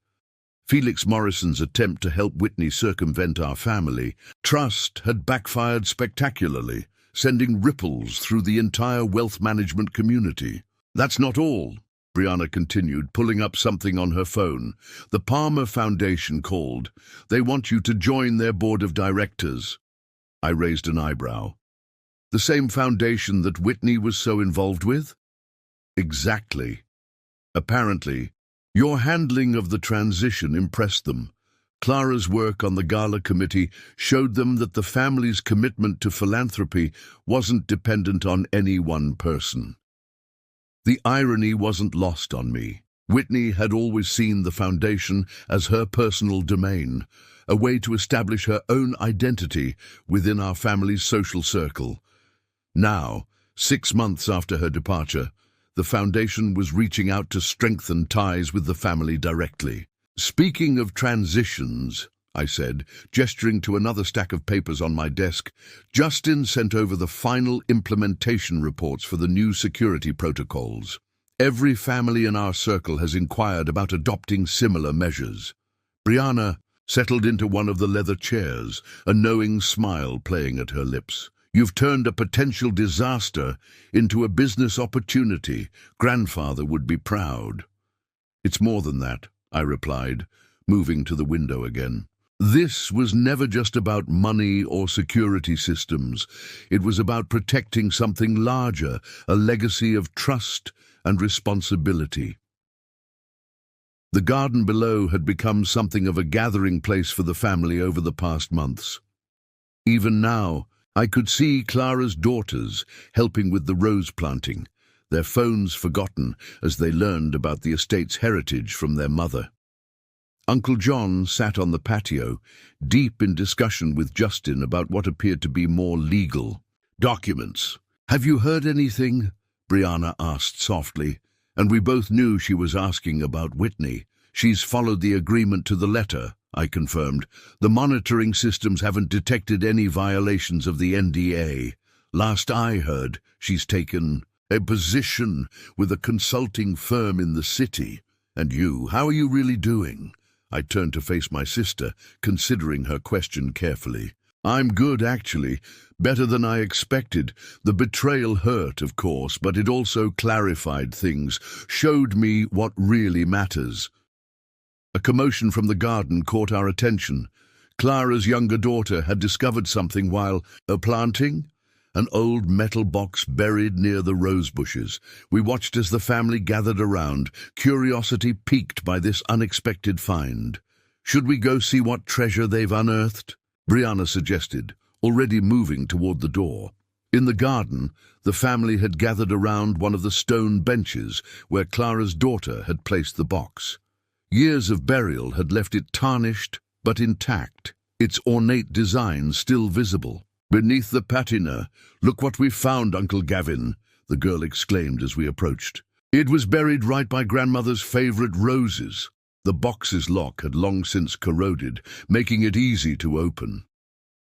Felix Morrison's attempt to help Whitney circumvent our family trust had backfired spectacularly, sending ripples through the entire wealth management community. That's not all, Brianna continued, pulling up something on her phone. The Palmer Foundation called. They want you to join their board of directors. I raised an eyebrow. The same foundation that Whitney was so involved with? Exactly. Apparently, your handling of the transition impressed them. Clara's work on the gala committee showed them that the family's commitment to philanthropy wasn't dependent on any one person. The irony wasn't lost on me. Whitney had always seen the foundation as her personal domain, a way to establish her own identity within our family's social circle. Now, 6 months after her departure, the foundation was reaching out to strengthen ties with the family directly. Speaking of transitions, I said, gesturing to another stack of papers on my desk, Justin sent over the final implementation reports for the new security protocols. Every family in our circle has inquired about adopting similar measures. Brianna settled into one of the leather chairs, a knowing smile playing at her lips. You've turned a potential disaster into a business opportunity. Grandfather would be proud. It's more than that, I replied, moving to the window again. This was never just about money or security systems. It was about protecting something larger, a legacy of trust and responsibility. The garden below had become something of a gathering place for the family over the past months. Even now, I could see Clara's daughters helping with the rose planting, their phones forgotten as they learned about the estate's heritage from their mother. Uncle John sat on the patio, deep in discussion with Justin about what appeared to be more legal documents. "Have you heard anything?" Brianna asked softly, and we both knew she was asking about Whitney. "She's followed the agreement to the letter," I confirmed. "The monitoring systems haven't detected any violations of the NDA. Last I heard, she's taken a position with a consulting firm in the city. And you, how are you really doing? I turned to face my sister, considering her question carefully. I'm good, actually. Better than I expected. The betrayal hurt, of course, but it also clarified things, showed me what really matters. A commotion from the garden caught our attention. Clara's younger daughter had discovered something while planting an old metal box buried near the rose bushes. We watched as the family gathered around, curiosity piqued by this unexpected find. Should we go see what treasure they've unearthed? Brianna suggested, already moving toward the door. In the garden, the family had gathered around one of the stone benches where Clara's daughter had placed the box. Years of burial had left it tarnished but intact, its ornate design still visible. "Beneath the patina, look what we found, Uncle Gavin," the girl exclaimed as we approached. "It was buried right by Grandmother's favorite roses." The box's lock had long since corroded, making it easy to open.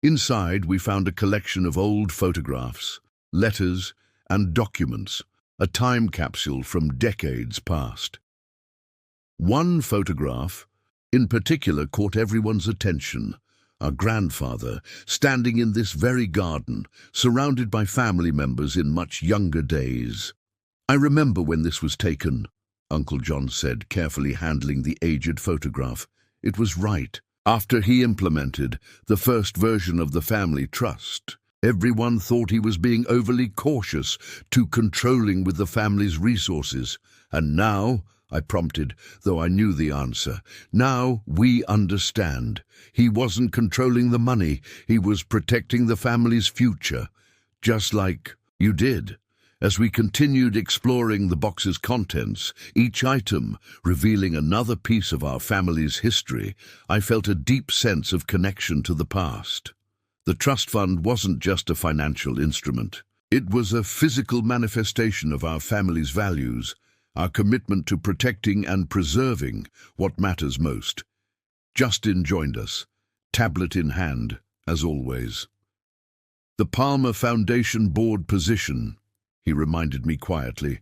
Inside, we found a collection of old photographs, letters, and documents, a time capsule from decades past. One photograph, in particular, caught everyone's attention. Our grandfather, standing in this very garden, surrounded by family members in much younger days. "I remember when this was taken," Uncle John said, carefully handling the aged photograph. It was right. After he implemented the first version of the family trust, everyone thought he was being overly cautious, too controlling with the family's resources. And now, I prompted, though I knew the answer, now we understand. He wasn't controlling the money, he was protecting the family's future. Just like you did. As we continued exploring the box's contents, each item revealing another piece of our family's history, I felt a deep sense of connection to the past. The trust fund wasn't just a financial instrument. It was a physical manifestation of our family's values, our commitment to protecting and preserving what matters most. Justin joined us, tablet in hand, as always. "The Palmer Foundation board position," he reminded me quietly.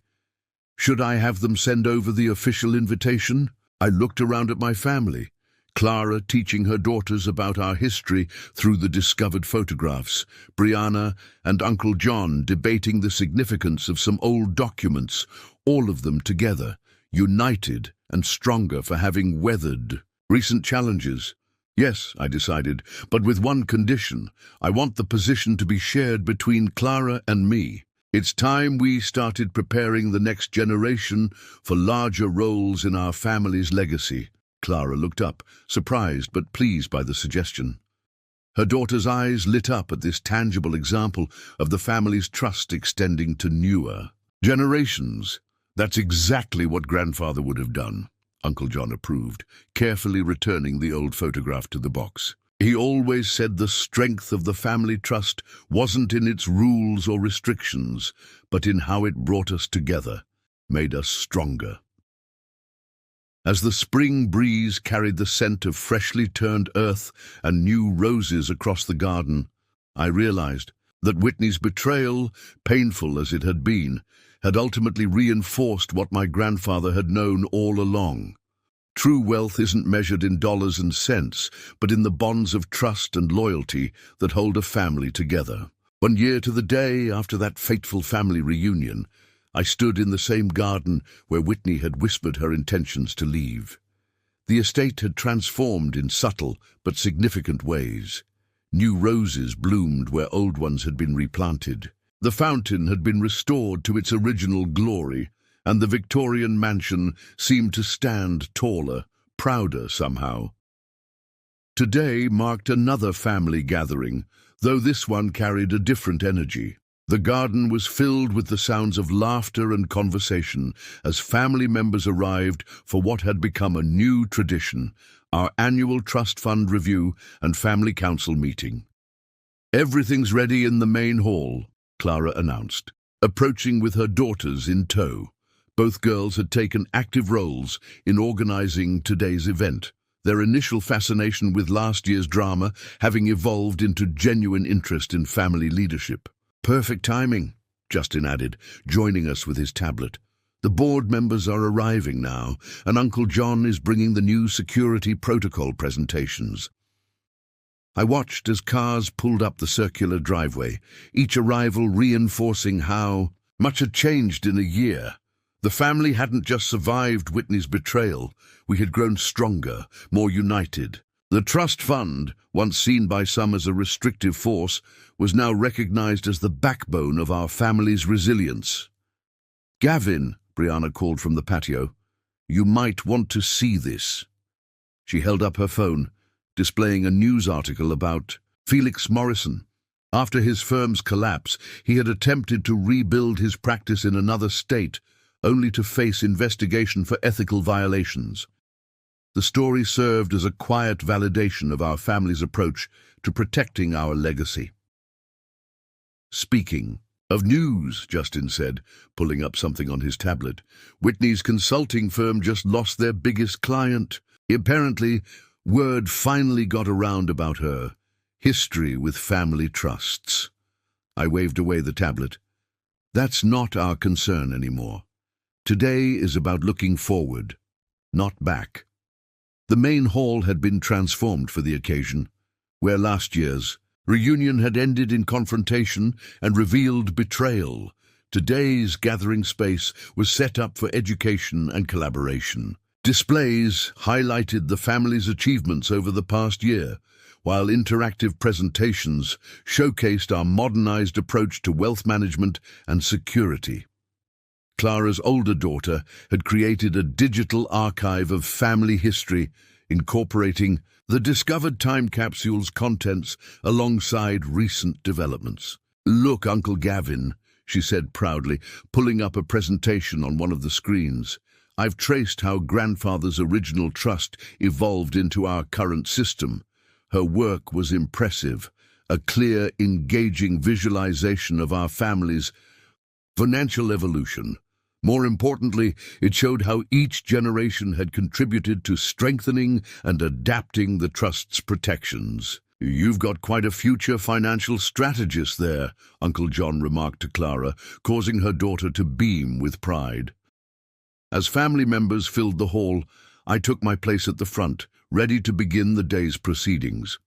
"Should I have them send over the official invitation?" I looked around at my family, Clara teaching her daughters about our history through the discovered photographs, Brianna and Uncle John debating the significance of some old documents, all of them together, united and stronger for having weathered recent challenges. Yes, I decided, but with one condition. I want the position to be shared between Clara and me. It's time we started preparing the next generation for larger roles in our family's legacy. Clara looked up, surprised but pleased by the suggestion. Her daughter's eyes lit up at this tangible example of the family's trust extending to newer generations. "That's exactly what Grandfather would have done," Uncle John approved, carefully returning the old photograph to the box. "He always said the strength of the family trust wasn't in its rules or restrictions, but in how it brought us together, made us stronger." As the spring breeze carried the scent of freshly turned earth and new roses across the garden, I realized that Whitney's betrayal, painful as it had been, had ultimately reinforced what my grandfather had known all along. True wealth isn't measured in dollars and cents, but in the bonds of trust and loyalty that hold a family together. 1 year to the day after that fateful family reunion, I stood in the same garden where Whitney had whispered her intentions to leave. The estate had transformed in subtle but significant ways. New roses bloomed where old ones had been replanted. The fountain had been restored to its original glory, and the Victorian mansion seemed to stand taller, prouder somehow. Today marked another family gathering, though this one carried a different energy. The garden was filled with the sounds of laughter and conversation as family members arrived for what had become a new tradition, our annual trust fund review and family council meeting. "Everything's ready in the main hall," Clara announced, approaching with her daughters in tow. Both girls had taken active roles in organizing today's event, their initial fascination with last year's drama having evolved into genuine interest in family leadership. Perfect timing, Justin added, joining us with his tablet. The board members are arriving now, and Uncle John is bringing the new security protocol presentations. I watched as cars pulled up the circular driveway, each arrival reinforcing how much had changed in a year. The family hadn't just survived Whitney's betrayal, we had grown stronger, more united. The trust fund, once seen by some as a restrictive force, was now recognized as the backbone of our family's resilience. "Gavin," Brianna called from the patio, "you might want to see this." She held up her phone, displaying a news article about Felix Morrison. After his firm's collapse, he had attempted to rebuild his practice in another state, only to face investigation for ethical violations. The story served as a quiet validation of our family's approach to protecting our legacy. "Speaking of news," Justin said, pulling up something on his tablet, "Whitney's consulting firm just lost their biggest client. Apparently, word finally got around about her history with family trusts." I waved away the tablet. "That's not our concern anymore. Today is about looking forward, not back." The main hall had been transformed for the occasion, where last year's reunion had ended in confrontation and revealed betrayal. Today's gathering space was set up for education and collaboration. Displays highlighted the family's achievements over the past year, while interactive presentations showcased our modernized approach to wealth management and security. Clara's older daughter had created a digital archive of family history, incorporating the discovered time capsule's contents alongside recent developments. "Look, Uncle Gavin," she said proudly, pulling up a presentation on one of the screens. "I've traced how grandfather's original trust evolved into our current system." Her work was impressive, a clear, engaging visualization of our family's financial evolution. More importantly, it showed how each generation had contributed to strengthening and adapting the trust's protections. "You've got quite a future financial strategist there," Uncle John remarked to Clara, causing her daughter to beam with pride. As family members filled the hall, I took my place at the front, ready to begin the day's proceedings.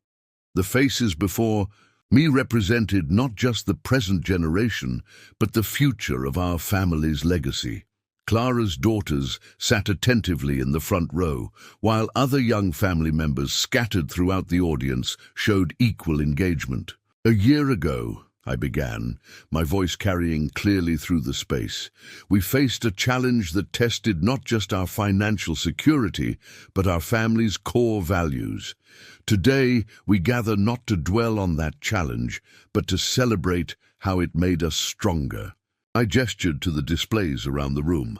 The faces before me represented not just the present generation, but the future of our family's legacy. Clara's daughters sat attentively in the front row, while other young family members scattered throughout the audience showed equal engagement. "A year ago," I began, my voice carrying clearly through the space, "we faced a challenge that tested not just our financial security, but our family's core values. Today, we gather not to dwell on that challenge, but to celebrate how it made us stronger." I gestured to the displays around the room.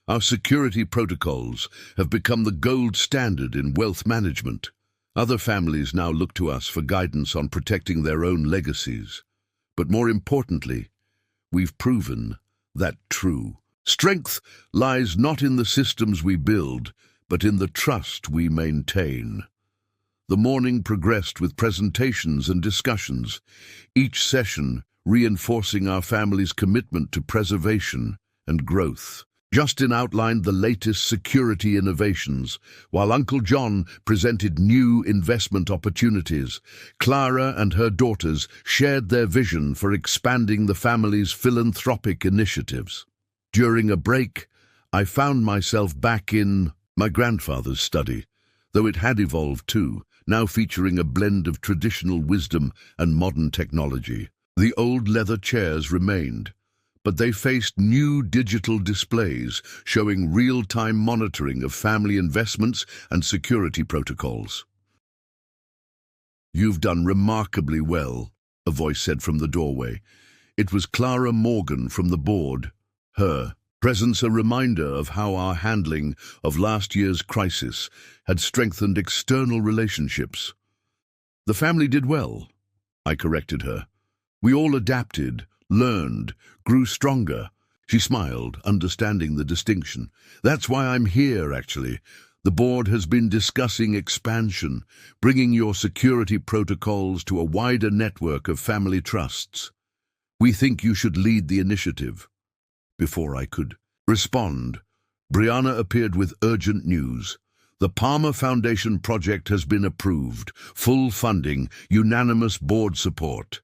"Our security protocols have become the gold standard in wealth management. Other families now look to us for guidance on protecting their own legacies. But more importantly, we've proven that true strength lies not in the systems we build, but in the trust we maintain." The morning progressed with presentations and discussions, each session reinforcing our family's commitment to preservation and growth. Justin outlined the latest security innovations, while Uncle John presented new investment opportunities. Clara and her daughters shared their vision for expanding the family's philanthropic initiatives. During a break, I found myself back in my grandfather's study, though it had evolved too, now featuring a blend of traditional wisdom and modern technology. The old leather chairs remained, but they faced new digital displays showing real-time monitoring of family investments and security protocols. "You've done remarkably well," a voice said from the doorway. It was Clara Morgan from the board, her presence a reminder of how our handling of last year's crisis had strengthened external relationships. "The family did well," I corrected her. "We all adapted, learned, grew stronger." She smiled, understanding the distinction. "That's why I'm here, actually. The board has been discussing expansion, bringing your security protocols to a wider network of family trusts." We think you should lead the initiative." Before I could respond, Brianna appeared with urgent news. "The Palmer Foundation project has been approved. Full funding, unanimous board support."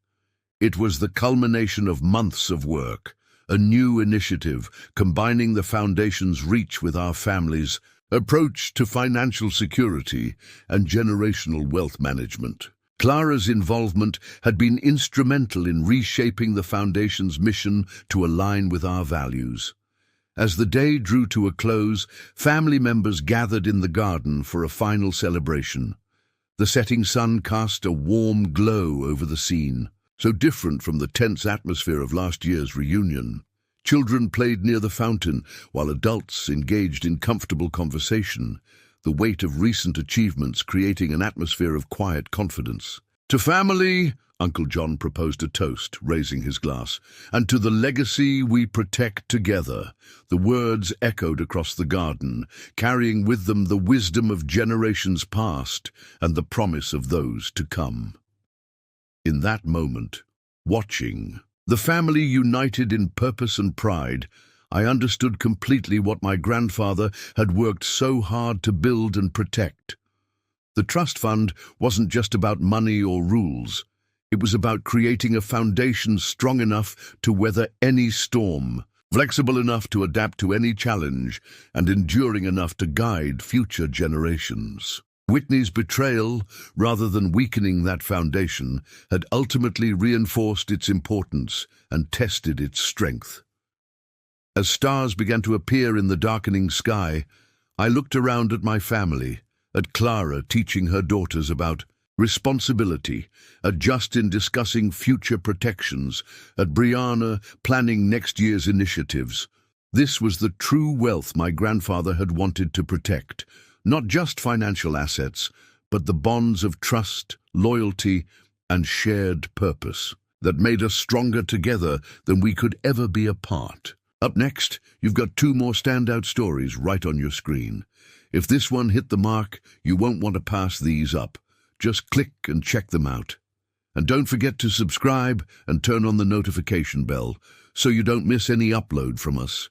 It was the culmination of months of work, a new initiative combining the Foundation's reach with our family's approach to financial security and generational wealth management. Clara's involvement had been instrumental in reshaping the Foundation's mission to align with our values. As the day drew to a close, family members gathered in the garden for a final celebration. The setting sun cast a warm glow over the scene, so different from the tense atmosphere of last year's reunion. Children played near the fountain, while adults engaged in comfortable conversation, the weight of recent achievements creating an atmosphere of quiet confidence. "To family," Uncle John proposed a toast, raising his glass, "and to the legacy we protect together." The words echoed across the garden, carrying with them the wisdom of generations past and the promise of those to come. In that moment, watching the family united in purpose and pride, I understood completely what my grandfather had worked so hard to build and protect. The trust fund wasn't just about money or rules. It was about creating a foundation strong enough to weather any storm, flexible enough to adapt to any challenge, and enduring enough to guide future generations. Whitney's betrayal, rather than weakening that foundation, had ultimately reinforced its importance and tested its strength. As stars began to appear in the darkening sky, I looked around at my family, at Clara teaching her daughters about responsibility, at Justin discussing future protections, at Brianna planning next year's initiatives. This was the true wealth my grandfather had wanted to protect, not just financial assets, but the bonds of trust, loyalty, and shared purpose that made us stronger together than we could ever be apart. Up next, you've got 2 more standout stories right on your screen. If this one hit the mark, you won't want to pass these up. Just click and check them out. And don't forget to subscribe and turn on the notification bell so you don't miss any upload from us.